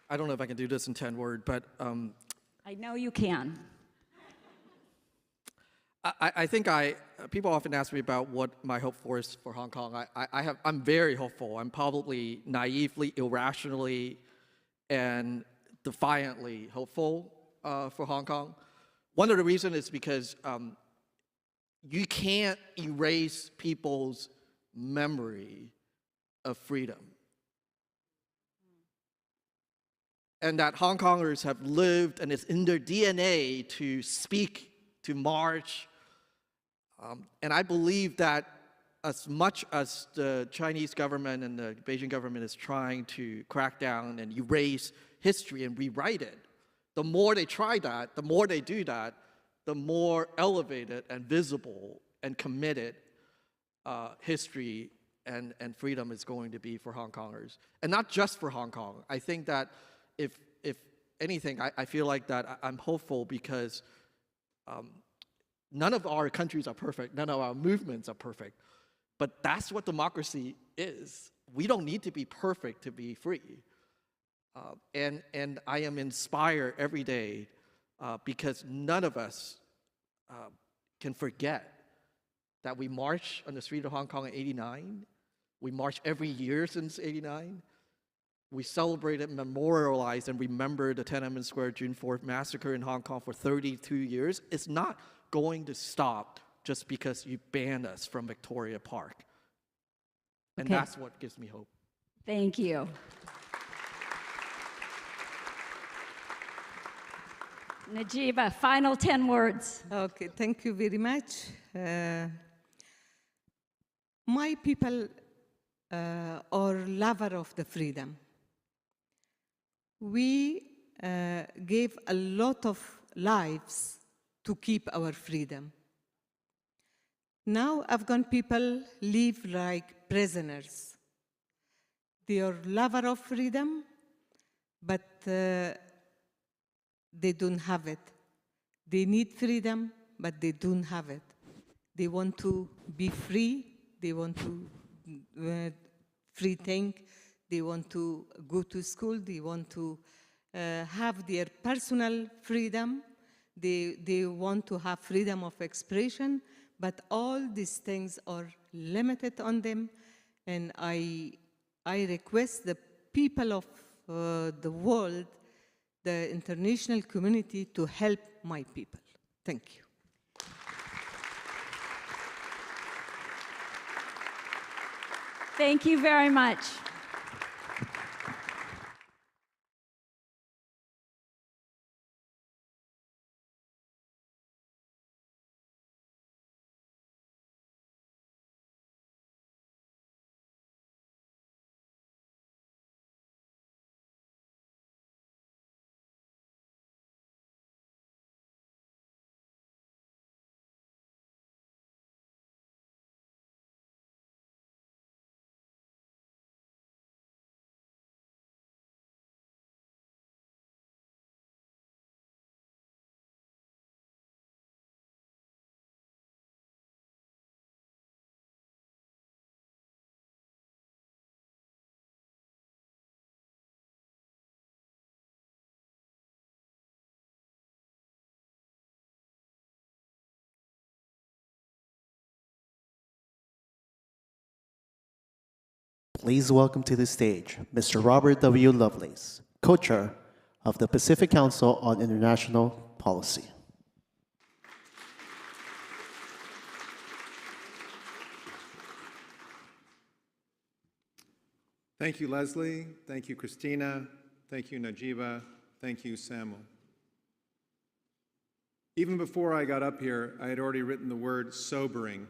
I don't know if I can do this in 10 words, but I know you can. I think people often ask me about what my hope for is for Hong Kong. I'm very hopeful. I'm probably naively, irrationally, and defiantly hopeful for Hong Kong. One of the reasons is because you can't erase people's memory of freedom. and that Hong Kongers have lived, and it's in their DNA to speak, to march. And I believe that as much as the Chinese government and the Beijing government is trying to crack down and erase history and rewrite it, the more they try that, the more they do that, the more elevated and visible and committed history and freedom is going to be for Hong Kongers. And not just for Hong Kong. I think that if anything, I feel like that I'm hopeful because none of our countries are perfect, none of our movements are perfect. But that's what democracy is. We don't need to be perfect to be free. And I am inspired every day because none of us can forget that we marched on the street of Hong Kong in '89. We marched every year since '89. We celebrated, memorialized, and remembered the Tiananmen Square June 4th massacre in Hong Kong for 32 years. It's not going to stop just because you banned us from Victoria Park. And Okay. that's what gives me hope. Thank you. Najiba, final 10 words. Okay, thank you very much. My people are lover of the freedom. We gave a lot of lives to keep our freedom. Now Afghan people live like prisoners. They are lover of freedom, but they don't have it. They need freedom, but they don't have it. They want to be free. They want to free think. They want to go to school. They want to have their personal freedom. They want to have freedom of expression, but all these things are limited on them. And I request the people of the world, the international community, to help my people. Thank you. Thank you very much. Please welcome to the stage Mr. Robert W. Lovelace, co-chair of the Pacific Council on International Policy. Thank you, Leslie. Thank you, Christina. Thank you, Najiba. Thank you, Samuel. Even before I got up here, I had already written the word sobering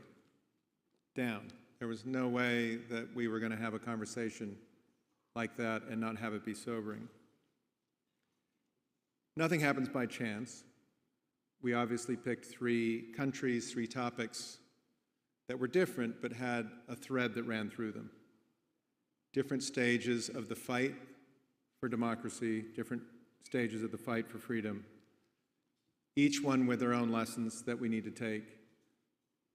down. There was no way that we were going to have a conversation like that and not have it be sobering. Nothing happens by chance. We obviously picked 3 countries, 3 topics that were different but had a thread that ran through them. Different stages of the fight for democracy, different stages of the fight for freedom, each one with their own lessons that we need to take,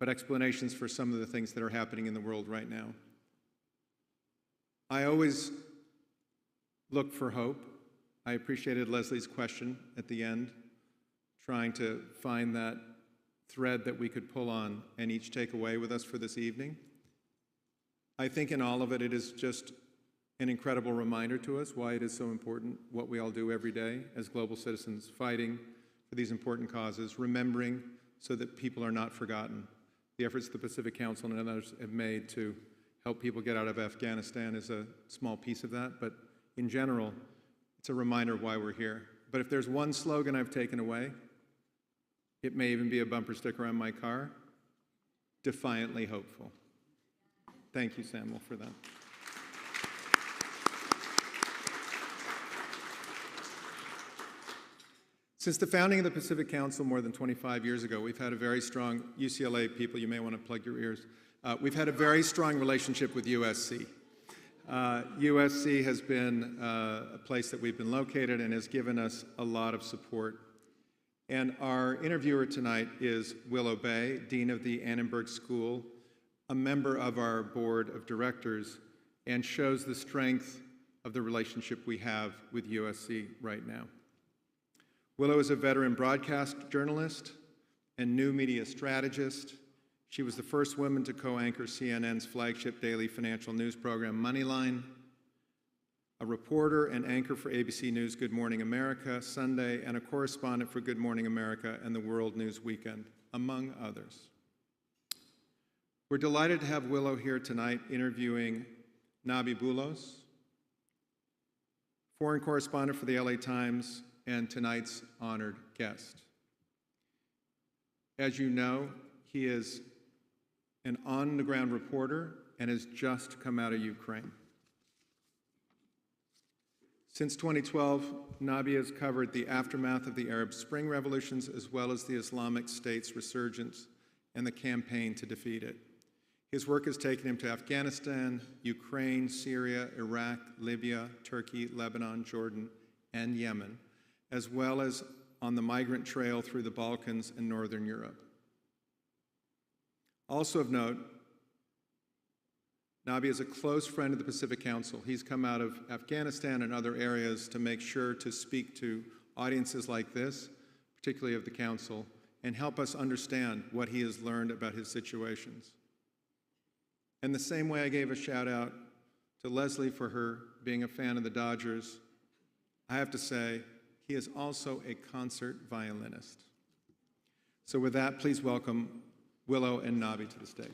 but explanations for some of the things that are happening in the world right now. I always look for hope. I appreciated Leslie's question at the end, trying to find that thread that we could pull on and each take away with us for this evening. I think in all of it, it is just an incredible reminder to us why it is so important what we all do every day as global citizens, fighting for these important causes, remembering so that people are not forgotten. The efforts the Pacific Council and others have made to help people get out of Afghanistan is a small piece of that, but in general, It's a reminder of why we're here. But if there's one slogan I've taken away, it may even be a bumper sticker on my car, defiantly hopeful. Thank you, Samuel, for that. Since the founding of the Pacific Council more than 25 years ago, we've had a very strong, UCLA people, you may want to plug your ears, we've had a very strong relationship with USC. USC has been a place that we've been located and has given us a lot of support. And our interviewer tonight is Willow Bay, Dean of the Annenberg School, a member of our board of directors, and shows the strength of the relationship we have with USC right now. Willow is a veteran broadcast journalist and new media strategist. She was the first woman to co-anchor CNN's flagship daily financial news program, Moneyline, a reporter and anchor for ABC News Good Morning America Sunday, and a correspondent for Good Morning America and the World News Weekend, among others. We're delighted to have Willow here tonight interviewing Nabi Boulos, foreign correspondent for the LA Times, and tonight's honored guest. As you know, he is an on-the-ground reporter and has just come out of Ukraine. Since 2012, Nabi has covered the aftermath of the Arab Spring revolutions as well as the Islamic State's resurgence and the campaign to defeat it. His work has taken him to Afghanistan, Ukraine, Syria, Iraq, Libya, Turkey, Lebanon, Jordan, and Yemen, as well as on the migrant trail through the Balkans and Northern Europe. Also of note, Nabi is a close friend of the Pacific Council. He's come out of Afghanistan and other areas to make sure to speak to audiences like this, particularly of the Council, and help us understand what he has learned about his situations. In the same way I gave a shout out to Leslie for her being a fan of the Dodgers, I have to say, he is also a concert violinist. So with that, please welcome Willow and Nabi to the stage.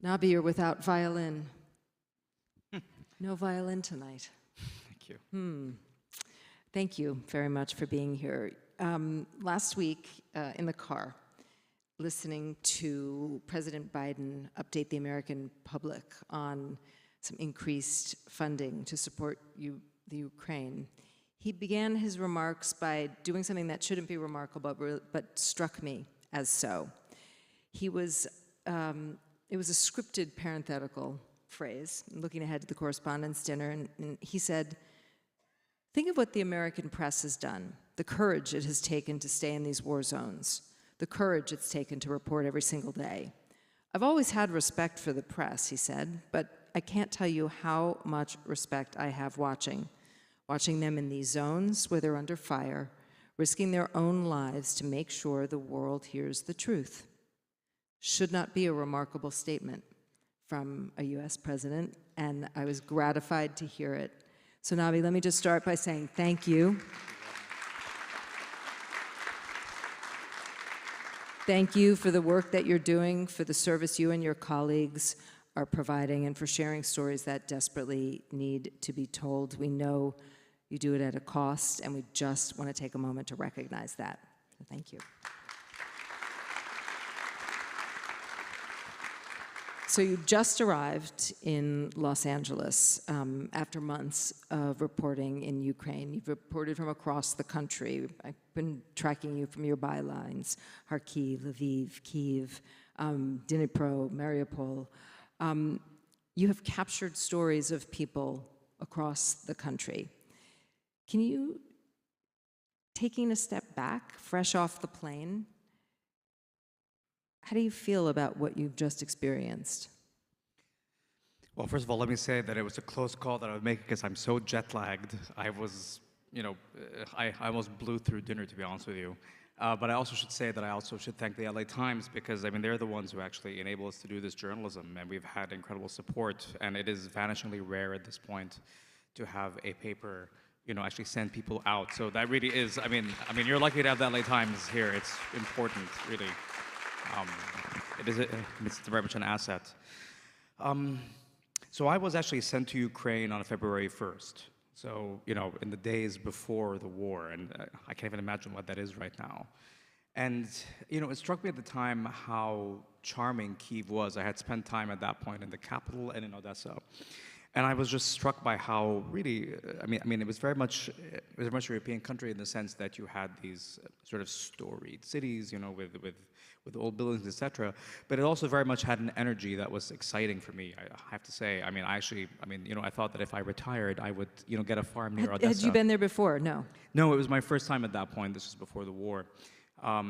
Nabi, you're without violin. No violin tonight. Thank you. Thank you very much for being here. Last week in the car, listening to President Biden update the American public on some increased funding to support the Ukraine, he began his remarks by doing something that shouldn't be remarkable, but struck me as so. It was a scripted parenthetical phrase, looking ahead to the Correspondent's dinner, and he said, "Think of what the American press has done, the courage it has taken to stay in these war zones, the courage it's taken to report every single day. I've always had respect for the press," he said, "but I can't tell you how much respect I have watching them in these zones where they're under fire, risking their own lives to make sure the world hears the truth." Should not be a remarkable statement from a US president, and I was gratified to hear it. So Nabi, let me just start by saying thank you. Thank you for the work that you're doing, for the service you and your colleagues are providing, and for sharing stories that desperately need to be told. We know you do it at a cost, and we just want to take a moment to recognize that. So thank you. So you just arrived in Los Angeles after months of reporting in Ukraine. You've reported from across the country. I've been tracking you from your bylines, Kharkiv, Lviv, Kyiv, Dnipro, Mariupol. You have captured stories of people across the country. Can you, taking a step back, fresh off the plane, how do you feel about what you've just experienced? Well, first of all, let me say that it was a close call that I was making because I'm so jet lagged. I was, I almost blew through dinner, to be honest with you. But I also should say that I also should thank the LA Times because, they're the ones who actually enable us to do this journalism, and we've had incredible support, and it is vanishingly rare at this point to have a paper, actually send people out. So that really is, I mean, you're lucky to have that LA Times here. It's important, really. It's very much an asset. So I was actually sent to Ukraine on February 1st. So, in the days before the war, and I can't even imagine what that is right now. And, it struck me at the time how charming Kyiv was. I had spent time at that point in the capital and in Odessa. And I was just struck by how really, it was very much a European country in the sense that you had these sort of storied cities, with old buildings, etc. But it also very much had an energy that was exciting for me. I have to say. I thought that if I retired, I would, get a farm near Odessa. Had you been there before? No. No, it was my first time at that point. This was before the war. I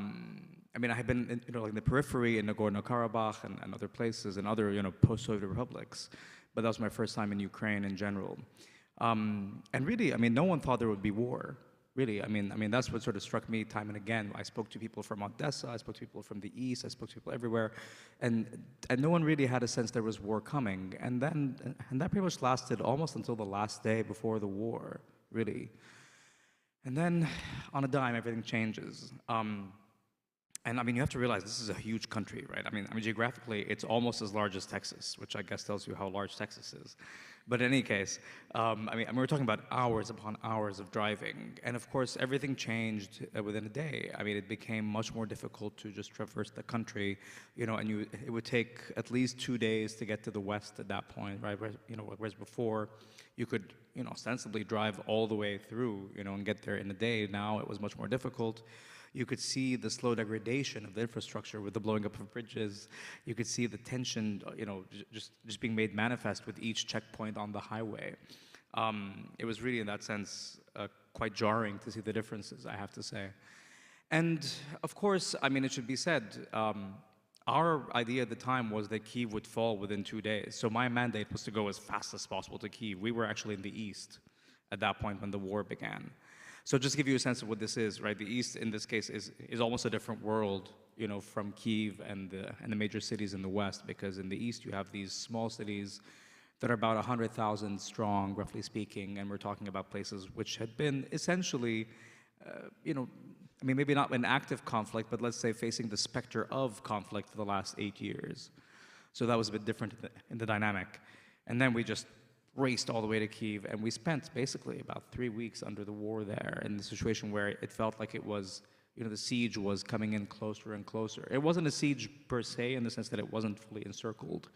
had been, in the periphery in Nagorno-Karabakh and other places and other, post-Soviet republics. But that was my first time in Ukraine in general. And really, no one thought there would be war. Really, that's what sort of struck me time and again. I spoke to people from Odessa, I spoke to people from the east, I spoke to people everywhere, and no one really had a sense there was war coming. And that pretty much lasted almost until the last day before the war, really. And then, on a dime, everything changes. And you have to realize this is a huge country, right? Geographically, it's almost as large as Texas, which I guess tells you how large Texas is. But in any case, we're talking about hours upon hours of driving. And of course, everything changed within a day. It became much more difficult to just traverse the country, and it would take at least 2 days to get to the west at that point, right? Whereas before, you could, ostensibly drive all the way through, and get there in a day. Now it was much more difficult. You could see the slow degradation of the infrastructure with the blowing up of bridges. You could see the tension, just being made manifest with each checkpoint on the highway. It was really, in that sense, quite jarring to see the differences, I have to say. And of course, it should be said, our idea at the time was that Kyiv would fall within 2 days. So my mandate was to go as fast as possible to Kyiv. We were actually in the east at that point when the war began. So just to give you a sense of what this is, right? The East, in this case, is almost a different world, from Kyiv and the major cities in the West, because in the East you have these small cities that are about 100,000 strong, roughly speaking, and we're talking about places which had been essentially, maybe not in active conflict, but let's say facing the specter of conflict for the last 8 years. So that was a bit different in the dynamic. And then we just raced all the way to Kyiv, and we spent basically about 3 weeks under the war there in the situation where it felt like it was, the siege was coming in closer and closer. It wasn't a siege per se in the sense that it wasn't fully encircled,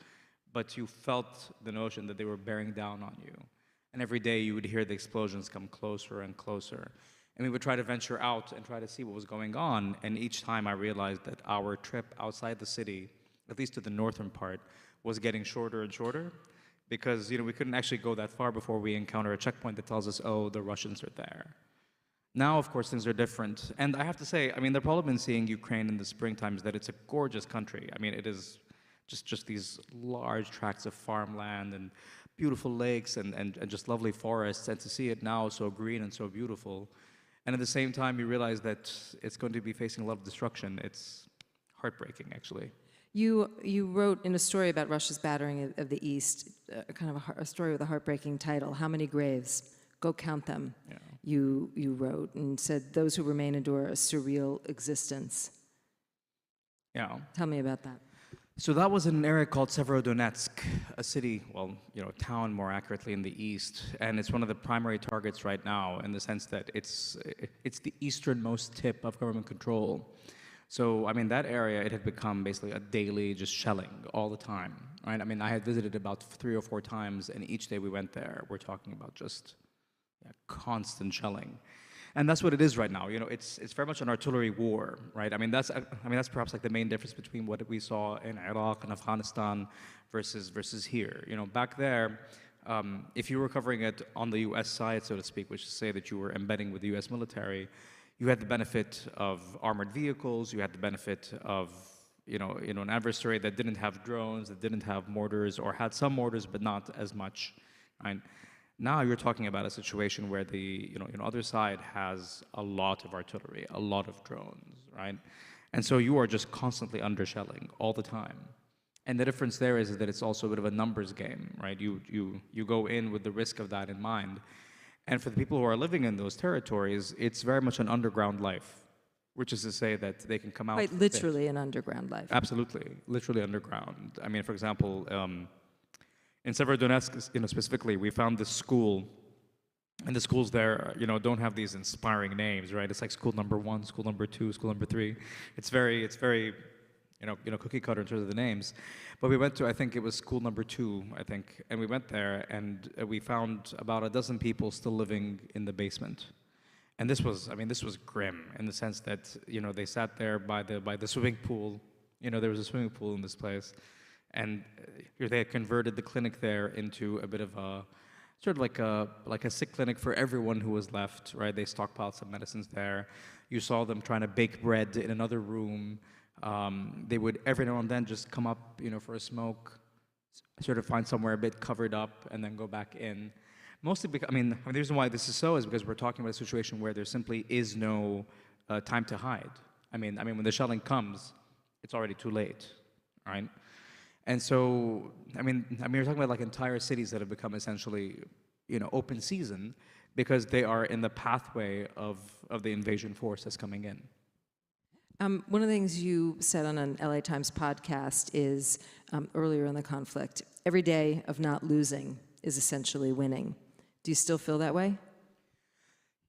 but you felt the notion that they were bearing down on you. And every day you would hear the explosions come closer and closer. And we would try to venture out and try to see what was going on, and each time I realized that our trip outside the city, at least to the northern part, was getting shorter and shorter. Because we couldn't actually go that far before we encounter a checkpoint that tells us, oh, the Russians are there. Now, of course, things are different. And I have to say, the problem in seeing Ukraine in the springtime is that it's a gorgeous country. It is just these large tracts of farmland and beautiful lakes and just lovely forests. And to see it now so green and so beautiful. And at the same time, you realize that it's going to be facing a lot of destruction. It's heartbreaking, actually. You wrote in a story about Russia's battering of the East, kind of a story with a heartbreaking title, How Many Graves? Go Count Them. Yeah. You wrote and said, those who remain endure a surreal existence. Yeah. Tell me about that. So that was in an area called Severodonetsk, a city, town more accurately in the east. And it's one of the primary targets right now in the sense that it's the easternmost tip of government control. So, that area, it had become basically a daily just shelling all the time, right? I had visited about 3 or 4 times, and each day we went there, we're talking about just constant shelling. And that's what it is right now. It's very much an artillery war, right? That's perhaps like the main difference between what we saw in Iraq and Afghanistan versus here. Back there, if you were covering it on the U.S. side, so to speak, which is to say that you were embedding with the U.S. military, you had the benefit of armored vehicles, you had the benefit of, an adversary that didn't have drones, that didn't have mortars, or had some mortars, but not as much, right? Now you're talking about a situation where the, other side has a lot of artillery, a lot of drones, right? And so you are just constantly undershelling all the time. And the difference there is that it's also a bit of a numbers game, right? You go in with the risk of that in mind. And for the people who are living in those territories, it's very much an underground life, which is to say that they can come out. Quite literally an underground life. Absolutely, literally underground. I mean, for example, in Severodonetsk, specifically, we found this school, and the schools there, don't have these inspiring names, right? It's like school number 1, school number 2, school number 3. It's very, cookie cutter in terms of the names. But we went to, I think it was school number 2, I think, and we went there and we found about a dozen people still living in the basement. And this was grim in the sense that, they sat there by the swimming pool. There was a swimming pool in this place. And they had converted the clinic there into a bit of a, sort of like a sick clinic for everyone who was left, right? They stockpiled some medicines there. You saw them trying to bake bread in another room. They would every now and then just come up, for a smoke, sort of find somewhere a bit covered up, and then go back in. Mostly because, the reason why this is so is because we're talking about a situation where there simply is no time to hide. When the shelling comes, it's already too late, right? And so, we're talking about like entire cities that have become essentially, open season because they are in the pathway of the invasion force that's coming in. One of the things you said on an LA Times podcast is, earlier in the conflict, every day of not losing is essentially winning. Do you still feel that way?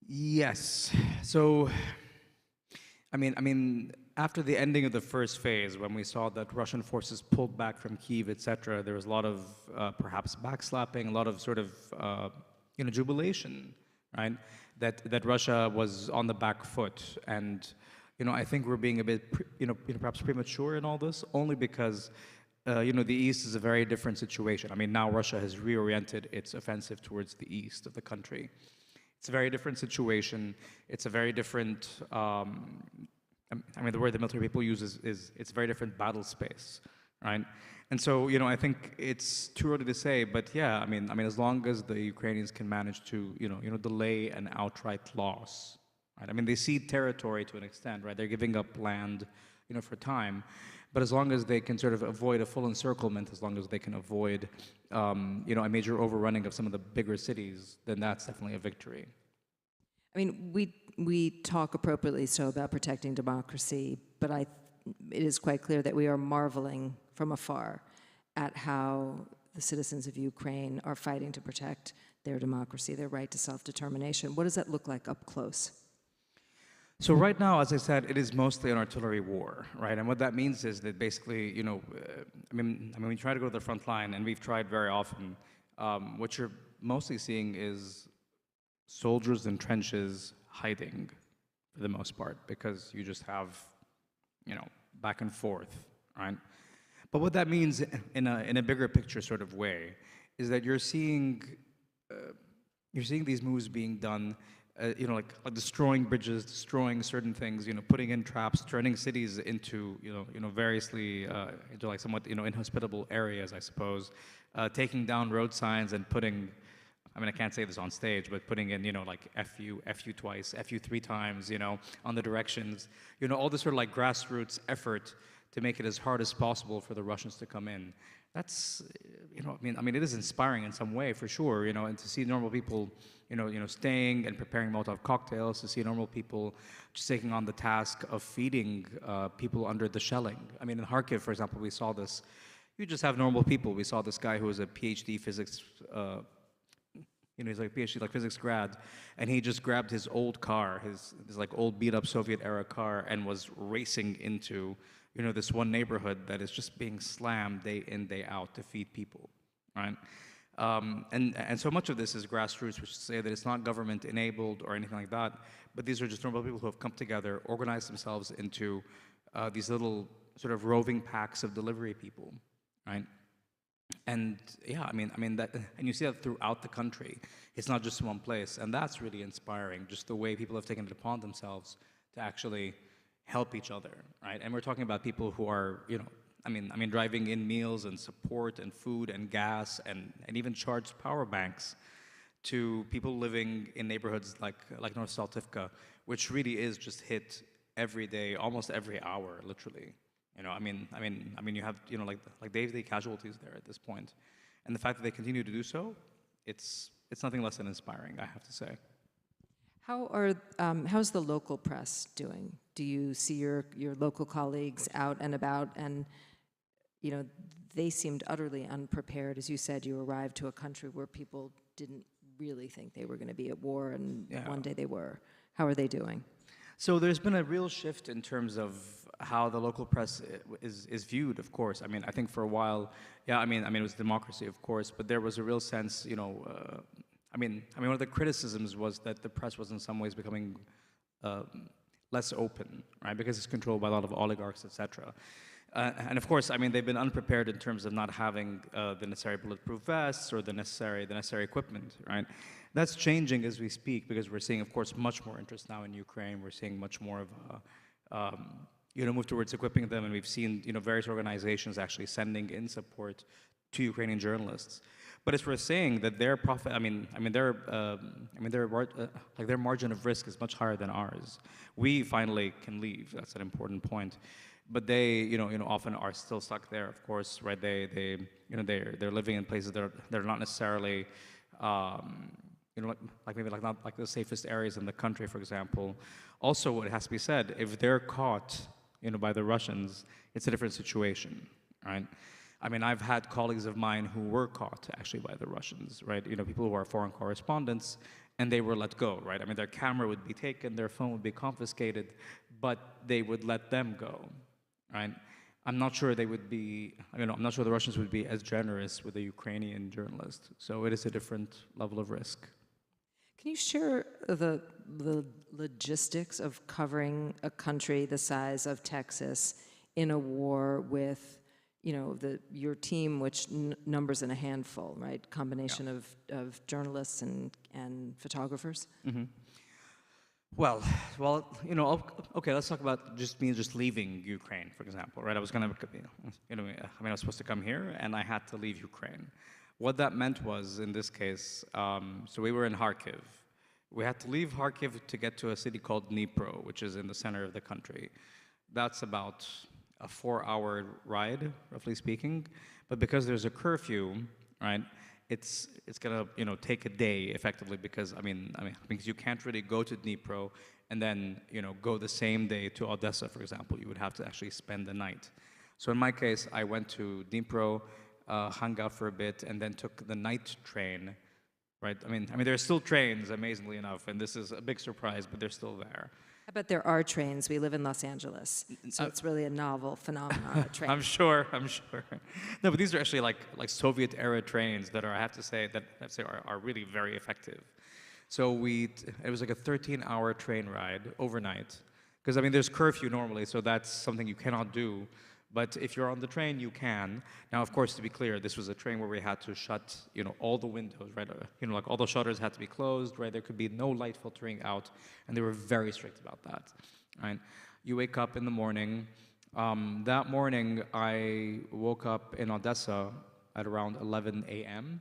Yes. So, after the ending of the first phase, when we saw that Russian forces pulled back from Kyiv, etc., there was a lot of perhaps backslapping, a lot of sort of jubilation, right? That Russia was on the back foot, and I think we're being a bit perhaps premature in all this, only because the East is a very different situation. Now Russia has reoriented its offensive towards the east of the country. It's a very different situation. It's a very different. The word the military people use is it's a very different battle space, right? And so, I think it's too early to say, but yeah, as long as the Ukrainians can manage to, delay an outright loss, right? They cede territory to an extent, right? They're giving up land, for time, but as long as they can sort of avoid a full encirclement, as long as they can avoid, a major overrunning of some of the bigger cities, then that's definitely a victory. We talk appropriately so about protecting democracy, but it is quite clear that we are marveling from afar at how the citizens of Ukraine are fighting to protect their democracy, their right to self-determination. What does that look like up close? So right now, as I said, it is mostly an artillery war, right? And what that means is that basically, we try to go to the front line, and we've tried very often. What you're mostly seeing is soldiers in trenches hiding for the most part, because you just have, back and forth, right? But what that means in a bigger picture sort of way is that you're seeing these moves being done, like destroying bridges, destroying certain things, putting in traps, turning cities into, variously, into like somewhat, inhospitable areas, I suppose, taking down road signs and putting, I can't say this on stage, but putting in, like F you twice, F you 3 times, on the directions, all this sort of like grassroots effort to make it as hard as possible for the Russians to come in. That's, it is inspiring in some way, for sure, and to see normal people, staying and preparing Molotov cocktails, to see normal people just taking on the task of feeding people under the shelling. In Kharkiv, for example, we saw this. You just have normal people. We saw this guy who was a PhD physics, he's like a PhD, like physics grad, and he just grabbed his old car, his like old beat-up Soviet-era car, and was racing into, this one neighborhood that is just being slammed day in, day out to feed people, right? And so much of this is grassroots, which is to say that it's not government-enabled or anything like that, but these are just normal people who have come together, organized themselves into these little sort of roving packs of delivery people, right? And yeah, that, and you see that throughout the country. It's not just one place, and that's really inspiring. Just the way people have taken it upon themselves to actually help each other, right? And we're talking about people who are, driving in meals and support and food and gas and even charged power banks to people living in neighborhoods like North Saltivka, which really is just hit every day, almost every hour, literally. You have, like day-to-day casualties there at this point, and the fact that they continue to do so, it's nothing less than inspiring, I have to say. How's the local press doing? Do you see your local colleagues out and about? And they seemed utterly unprepared. As you said, you arrived to a country where people didn't really think they were going to be at war, and one day they were. How are they doing? So there's been a real shift in terms of how the local press is viewed, of course. I think for a while, it was democracy, of course, but there was a real sense, one of the criticisms was that the press was in some ways becoming less open, right? Because it's controlled by a lot of oligarchs, etc. And of course, they've been unprepared in terms of not having the necessary bulletproof vests or the necessary equipment, right? That's changing as we speak, because we're seeing, of course, much more interest now in Ukraine. We're seeing much more of a move towards equipping them, and we've seen various organizations actually sending in support to Ukrainian journalists. But as we're saying that their profit, their margin of risk is much higher than ours. We finally can leave. That's an important point. But they, often are still stuck there. Of course, right? They're living in places that are not necessarily, not like the safest areas in the country, for example. Also, it has to be said, if they're caught, by the Russians, it's a different situation, right? I've had colleagues of mine who were caught actually by the Russians, right? People who are foreign correspondents, and they were let go, right? Their camera would be taken, their phone would be confiscated, but they would let them go, right? I'm not sure they would be, I'm not sure the Russians would be as generous with a Ukrainian journalist. So it is a different level of risk. Can you share the logistics of covering a country the size of Texas in a war with, your team, which numbers in a handful, right? Combination of journalists and photographers? Mm-hmm. Well, okay, let's talk about just leaving Ukraine, for example, right? I was I was supposed to come here, and I had to leave Ukraine. What that meant was, in this case, so we were in Kharkiv. We had to leave Kharkiv to get to a city called Dnipro, which is in the center of the country. That's about a 4-hour ride, roughly speaking. But because there's a curfew, right, it's gonna take a day effectively, because because you can't really go to Dnipro and then go the same day to Odessa, for example. You would have to actually spend the night. So in my case, I went to Dnipro, hung out for a bit, and then took the night train. Right? There are still trains, amazingly enough, and this is a big surprise, but they're still there. I bet there are trains. We live in Los Angeles, so it's really a novel phenomenon, a train. I'm sure. No, but these are actually like Soviet-era trains that I have to say, are really very effective. So it was like a 13-hour train ride overnight, because there's curfew normally, so that's something you cannot do. But if you're on the train, you can. Now, of course, to be clear, this was a train where we had to shut, all the windows, right? Like all the shutters had to be closed, right? There could be no light filtering out, and they were very strict about that, right? You wake up in the morning. That morning, I woke up in Odessa at around 11 a.m.,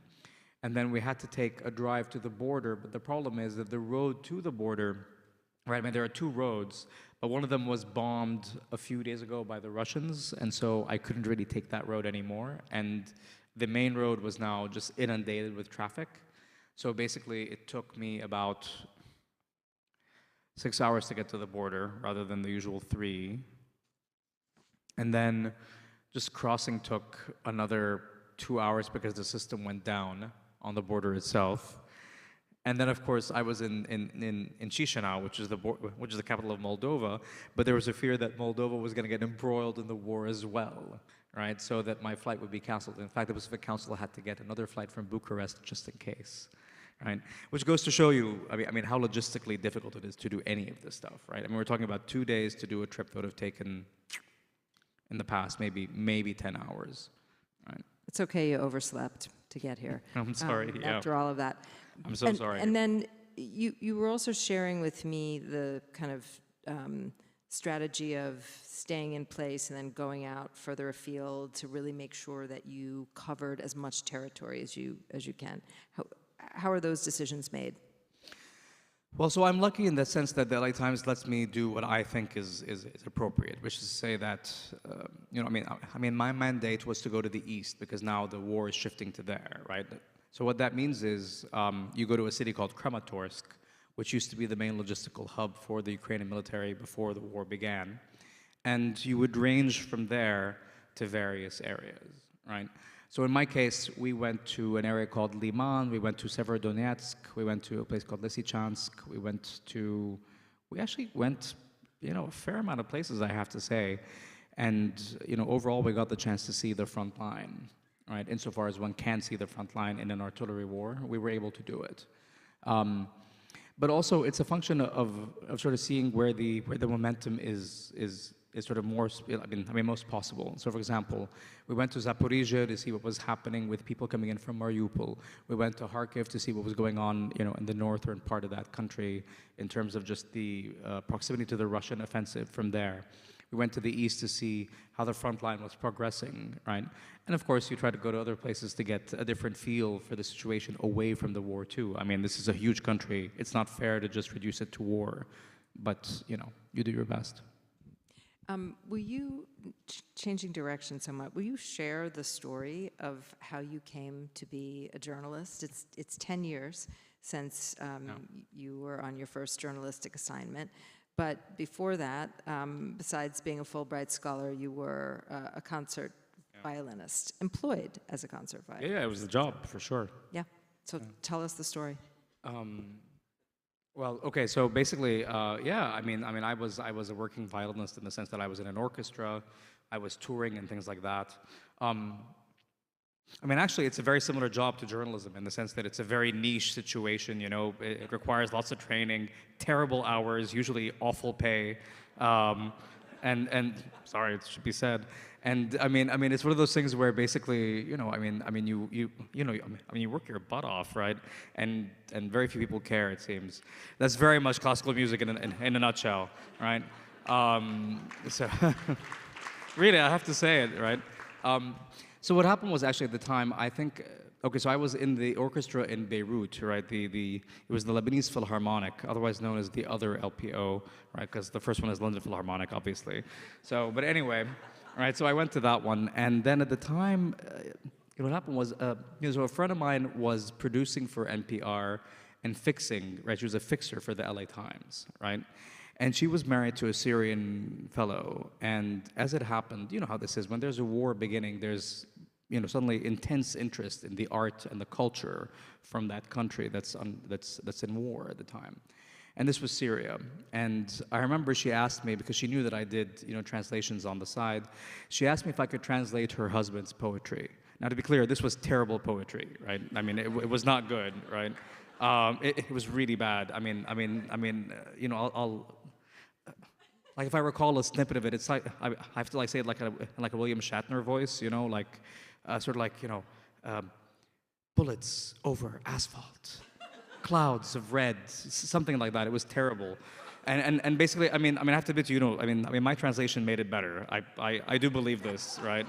and then we had to take a drive to the border. But the problem is that the road to the border, right? There are two roads, but one of them was bombed a few days ago by the Russians, and so I couldn't really take that road anymore. And the main road was now just inundated with traffic. So basically, it took me about 6 hours to get to the border, rather than the usual 3. And then just crossing took another 2 hours because the system went down on the border itself. And then, of course, I was in Chisinau, which is the capital of Moldova, but there was a fear that Moldova was going to get embroiled in the war as well, right? So that my flight would be canceled. In fact, the Pacific Council had to get another flight from Bucharest just in case, right? Which goes to show you, how logistically difficult it is to do any of this stuff, right? We're talking about 2 days to do a trip that would have taken, in the past, maybe 10 hours, right? It's okay you overslept to get here. I'm sorry, After all of that. I'm so sorry. And then you were also sharing with me the kind of strategy of staying in place and then going out further afield to really make sure that you covered as much territory as you can. How are those decisions made? Well, so I'm lucky in the sense that the LA Times lets me do what I think is appropriate, which is to say that, my mandate was to go to the East because now the war is shifting to there, right? So what that means is you go to a city called Kramatorsk, which used to be the main logistical hub for the Ukrainian military before the war began, and you would range from there to various areas, right? So in my case, we went to an area called Liman, we went to Severodonetsk, we went to a place called Lysychansk, we actually went, a fair amount of places, I have to say. And, overall, we got the chance to see the front line, right? Insofar as one can see the front line in an artillery war, we were able to do it. But also, it's a function of sort of seeing where the momentum is sort of more, most possible. So, for example, we went to Zaporizhia to see what was happening with people coming in from Mariupol. We went to Kharkiv to see what was going on, in the northern part of that country in terms of just the proximity to the Russian offensive from there. We went to the east to see how the front line was progressing, right? And of course, you try to go to other places to get a different feel for the situation away from the war, too. I mean, this is a huge country. It's not fair to just reduce it to war, but, you do your best. Will you, changing direction somewhat, will you share the story of how you came to be a journalist? It's 10 years since you were on your first journalistic assignment, but before that, besides being a Fulbright scholar, you were a concert violinist, employed as a concert violinist. Yeah, it was the job, for sure. Yeah, so tell us the story. Well, okay, so basically, I was a working violinist in the sense that I was in an orchestra, I was touring and things like that. Actually, it's a very similar job to journalism in the sense that it's a very niche situation, it requires lots of training, terrible hours, usually awful pay, and sorry, it should be said. And it's one of those things where basically, you work your butt off, right? And very few people care, it seems. That's very much classical music in a nutshell, right? So really, I have to say it, right? So what happened was actually at the time, I think, so I was in the orchestra in Beirut, right? It was the Lebanese Philharmonic, otherwise known as the other LPO, right? Because the first one is London Philharmonic, obviously. So, but anyway, right, so I went to that one, and then at the time, what happened was, so a friend of mine was producing for NPR and fixing, right, she was a fixer for the LA Times, right? And she was married to a Syrian fellow, and as it happened, you know how this is, when there's a war beginning, there's, suddenly intense interest in the art and the culture from that country that's in war at the time. And this was Syria. And I remember she asked me, because she knew that I did, translations on the side, she asked me if I could translate her husband's poetry. Now, to be clear, this was terrible poetry, right? It was not good, right? It was really bad. I'll like, if I recall a snippet of it, it's like, I have to say it like a William Shatner voice, bullets over asphalt. Clouds of red, something like that. It was terrible, and basically, I have to admit to you, my translation made it better. I do believe this, right?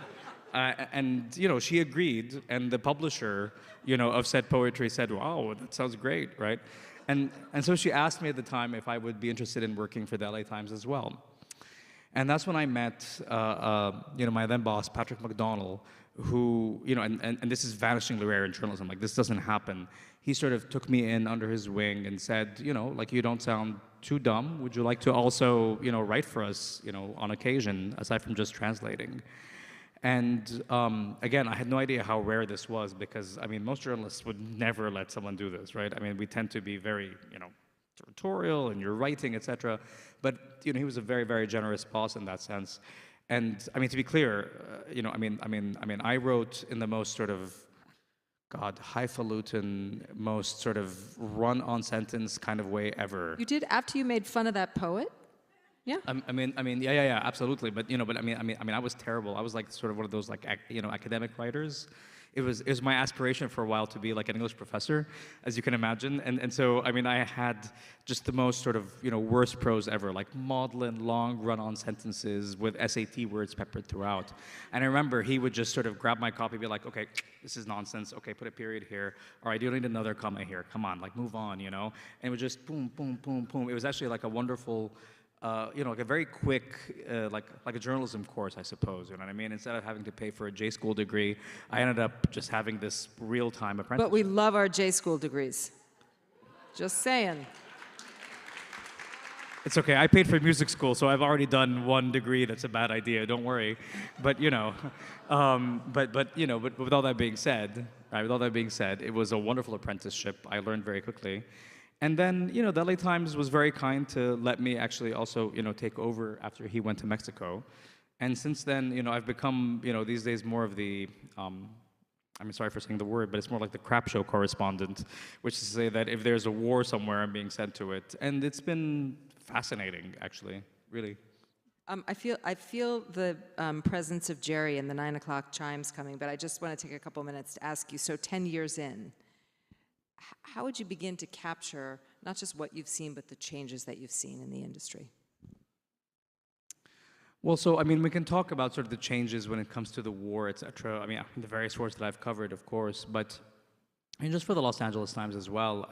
And she agreed, and the publisher, of said poetry said, "Wow, that sounds great," right? And so she asked me at the time if I would be interested in working for the LA Times as well, and that's when I met, my then boss, Patrick McDonnell, who, and this is vanishingly rare in journalism, like this doesn't happen. He sort of took me in under his wing and said, you don't sound too dumb. Would you like to also, write for us, on occasion, aside from just translating? And again, I had no idea how rare this was because, most journalists would never let someone do this, right? We tend to be very, territorial and you're writing, etc. But, he was a very, very generous boss in that sense. And to be clear, I wrote in the most sort of, highfalutin, most sort of run-on sentence kind of way ever. You did after you made fun of that poet? Yeah. Yeah, absolutely. But I was terrible. I was like sort of one of those like academic writers. It was my aspiration for a while to be like an English professor, as you can imagine. And so I had just the most sort of worst prose ever, like maudlin, long run-on sentences with SAT words peppered throughout. And I remember he would just sort of grab my copy, be like, okay, this is nonsense. Okay, put a period here. All right, you don't need another comma here. Come on, like move on, And it was just boom, boom, boom, boom. It was actually like a wonderful. Like a very quick, like a journalism course, I suppose. You know what I mean? Instead of having to pay for a J school degree, I ended up just having this real-time apprenticeship. But we love our J school degrees. Just saying. It's okay. I paid for music school, so I've already done one degree. That's a bad idea. Don't worry. But but with all that being said, right? With all that being said, it was a wonderful apprenticeship. I learned very quickly. And then, the LA Times was very kind to let me actually also, take over after he went to Mexico. And since then, I've become, these days more of the, sorry for saying the word, but it's more like the crap show correspondent, which is to say that if there's a war somewhere, I'm being sent to it. And it's been fascinating, actually, really. I feel the presence of Jerry and the 9 o'clock chimes coming, but I just want to take a couple minutes to ask you, so 10 years in, how would you begin to capture not just what you've seen, but the changes that you've seen in the industry? Well, so, we can talk about sort of the changes when it comes to the war, et cetera. The various wars that I've covered, of course, but just for the Los Angeles Times as well,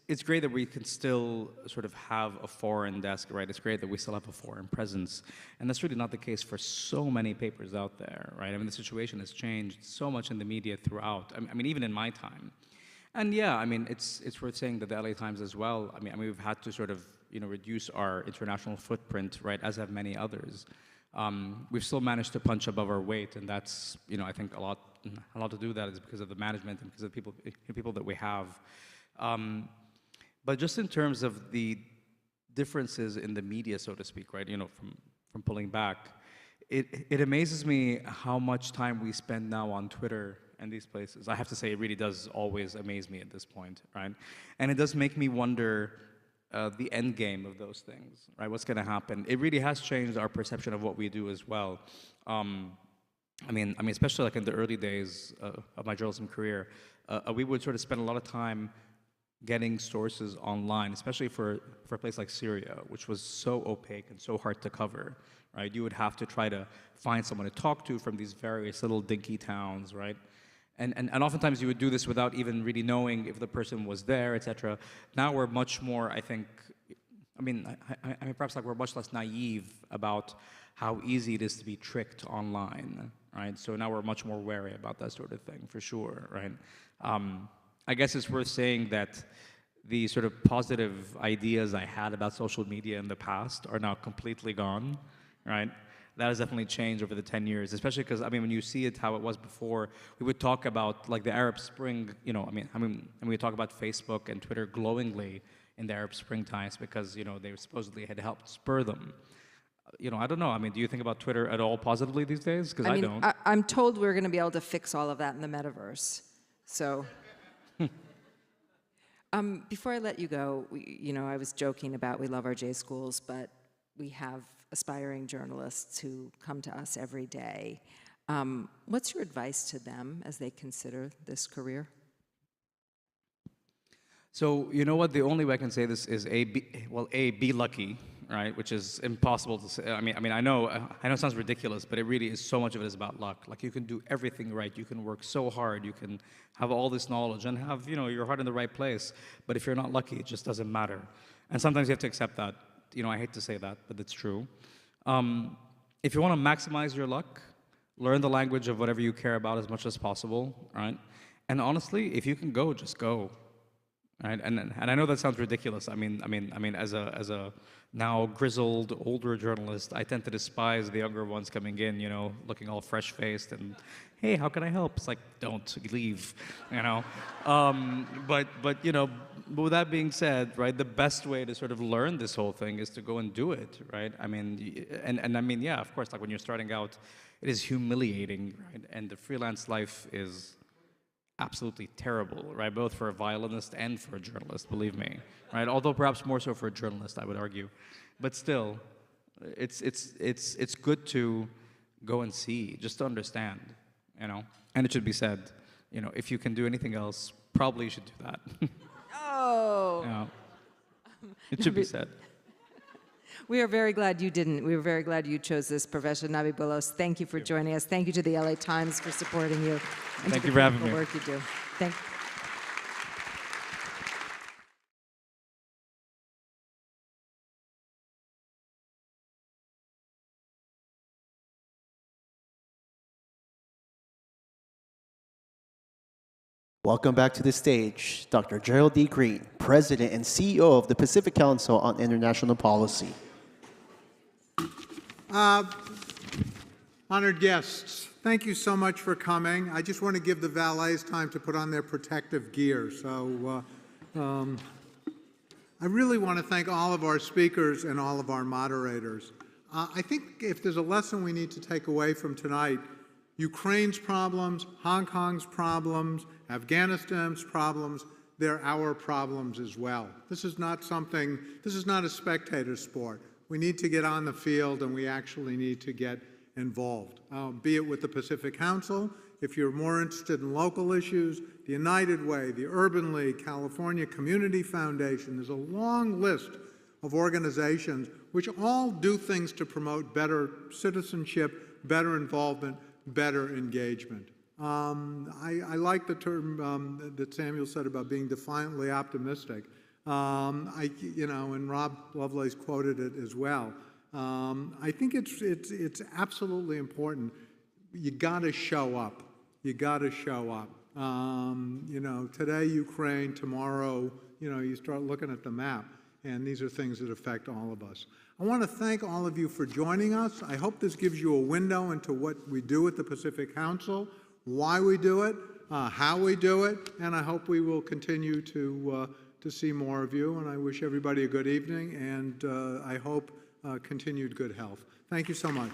it's great that we can still sort of have a foreign desk, right? It's great that we still have a foreign presence. And that's really not the case for so many papers out there, right? The situation has changed so much in the media throughout. Even in my time. And yeah, it's worth saying that the LA Times as well, we've had to sort of, reduce our international footprint, right, as have many others. We've still managed to punch above our weight, and that's, I think a lot to do with that is because of the management and because of the people that we have. But just in terms of the differences in the media, so to speak, right, from pulling back, it amazes me how much time we spend now on Twitter and these places. I have to say, it really does always amaze me at this point, right? And it does make me wonder the end game of those things, right? What's going to happen? It really has changed our perception of what we do as well. Especially like in the early days of my journalism career, we would sort of spend a lot of time getting sources online, especially for a place like Syria, which was so opaque and so hard to cover, right? You would have to try to find someone to talk to from these various little dinky towns, right? And oftentimes you would do this without even really knowing if the person was there, etc. Now we're much more, I think, perhaps like we're much less naive about how easy it is to be tricked online, right? So now we're much more wary about that sort of thing, for sure, right? I guess it's worth saying that the sort of positive ideas I had about social media in the past are now completely gone, right? That has definitely changed over the 10 years, especially because, when you see it how it was before, we would talk about, like, the Arab Spring, we talk about Facebook and Twitter glowingly in the Arab Spring times because, they supposedly had helped spur them. I don't know. Do you think about Twitter at all positively these days? Because I don't. I'm told we're going to be able to fix all of that in the metaverse, so... Before I let you go, I was joking about we love our J schools, but we have aspiring journalists who come to us every day. What's your advice to them as they consider this career? So, you know what? The only way I can say this is be lucky, right? Which is impossible to say. I know it sounds ridiculous, but it really is. So much of it is about luck. Like, you can do everything right. You can work so hard. You can have all this knowledge and have, your heart in the right place. But if you're not lucky, it just doesn't matter. And sometimes you have to accept that. I hate to say that, but it's true. If you want to maximize your luck, learn the language of whatever you care about as much as possible, right? And honestly, if you can go, just go. Right, and I know that sounds ridiculous. As a now grizzled older journalist, I tend to despise the younger ones coming in, looking all fresh-faced and, hey, how can I help? It's like, don't leave, But with that being said, right, the best way to sort of learn this whole thing is to go and do it, right? Yeah, of course, like when you're starting out, it is humiliating, right? And the freelance life is absolutely terrible, right? Both for a violinist and for a journalist, believe me, right? Although perhaps more so for a journalist, I would argue. But still, it's good to go and see, just to understand, you know? And it should be said, you know, if you can do anything else, probably you should do that. Oh. You know, it should be said. We are very glad you didn't. We were very glad you chose this profession. Nabi Boulos, thank you for joining us. Thank you to the LA Times for supporting you. And Thank to you the for having critical me. work you do. Thank you. Welcome back to the stage, Dr. Gerald D. Green, President and CEO of the Pacific Council on International Policy. Honored guests, thank you so much for coming. I just want to give the valets time to put on their protective gear. So I really want to thank all of our speakers and all of our moderators. I think if there's a lesson we need to take away from tonight, Ukraine's problems, Hong Kong's problems, Afghanistan's problems, they're our problems as well. This is not a spectator sport. We need to get on the field and we actually need to get involved, be it with the Pacific Council. If you're more interested in local issues, the United Way, the Urban League, California Community Foundation, there's a long list of organizations which all do things to promote better citizenship, better involvement, better engagement. I like the term that Samuel said about being defiantly optimistic. And Rob Lovelace quoted it as well. I think it's absolutely important. You got to show up. You got to show up. Today Ukraine, tomorrow, you start looking at the map, and these are things that affect all of us. I want to thank all of you for joining us. I hope this gives you a window into what we do at the Pacific Council, why we do it, how we do it, and I hope we will continue to see more of you. And I wish everybody a good evening, and I hope continued good health. Thank you so much.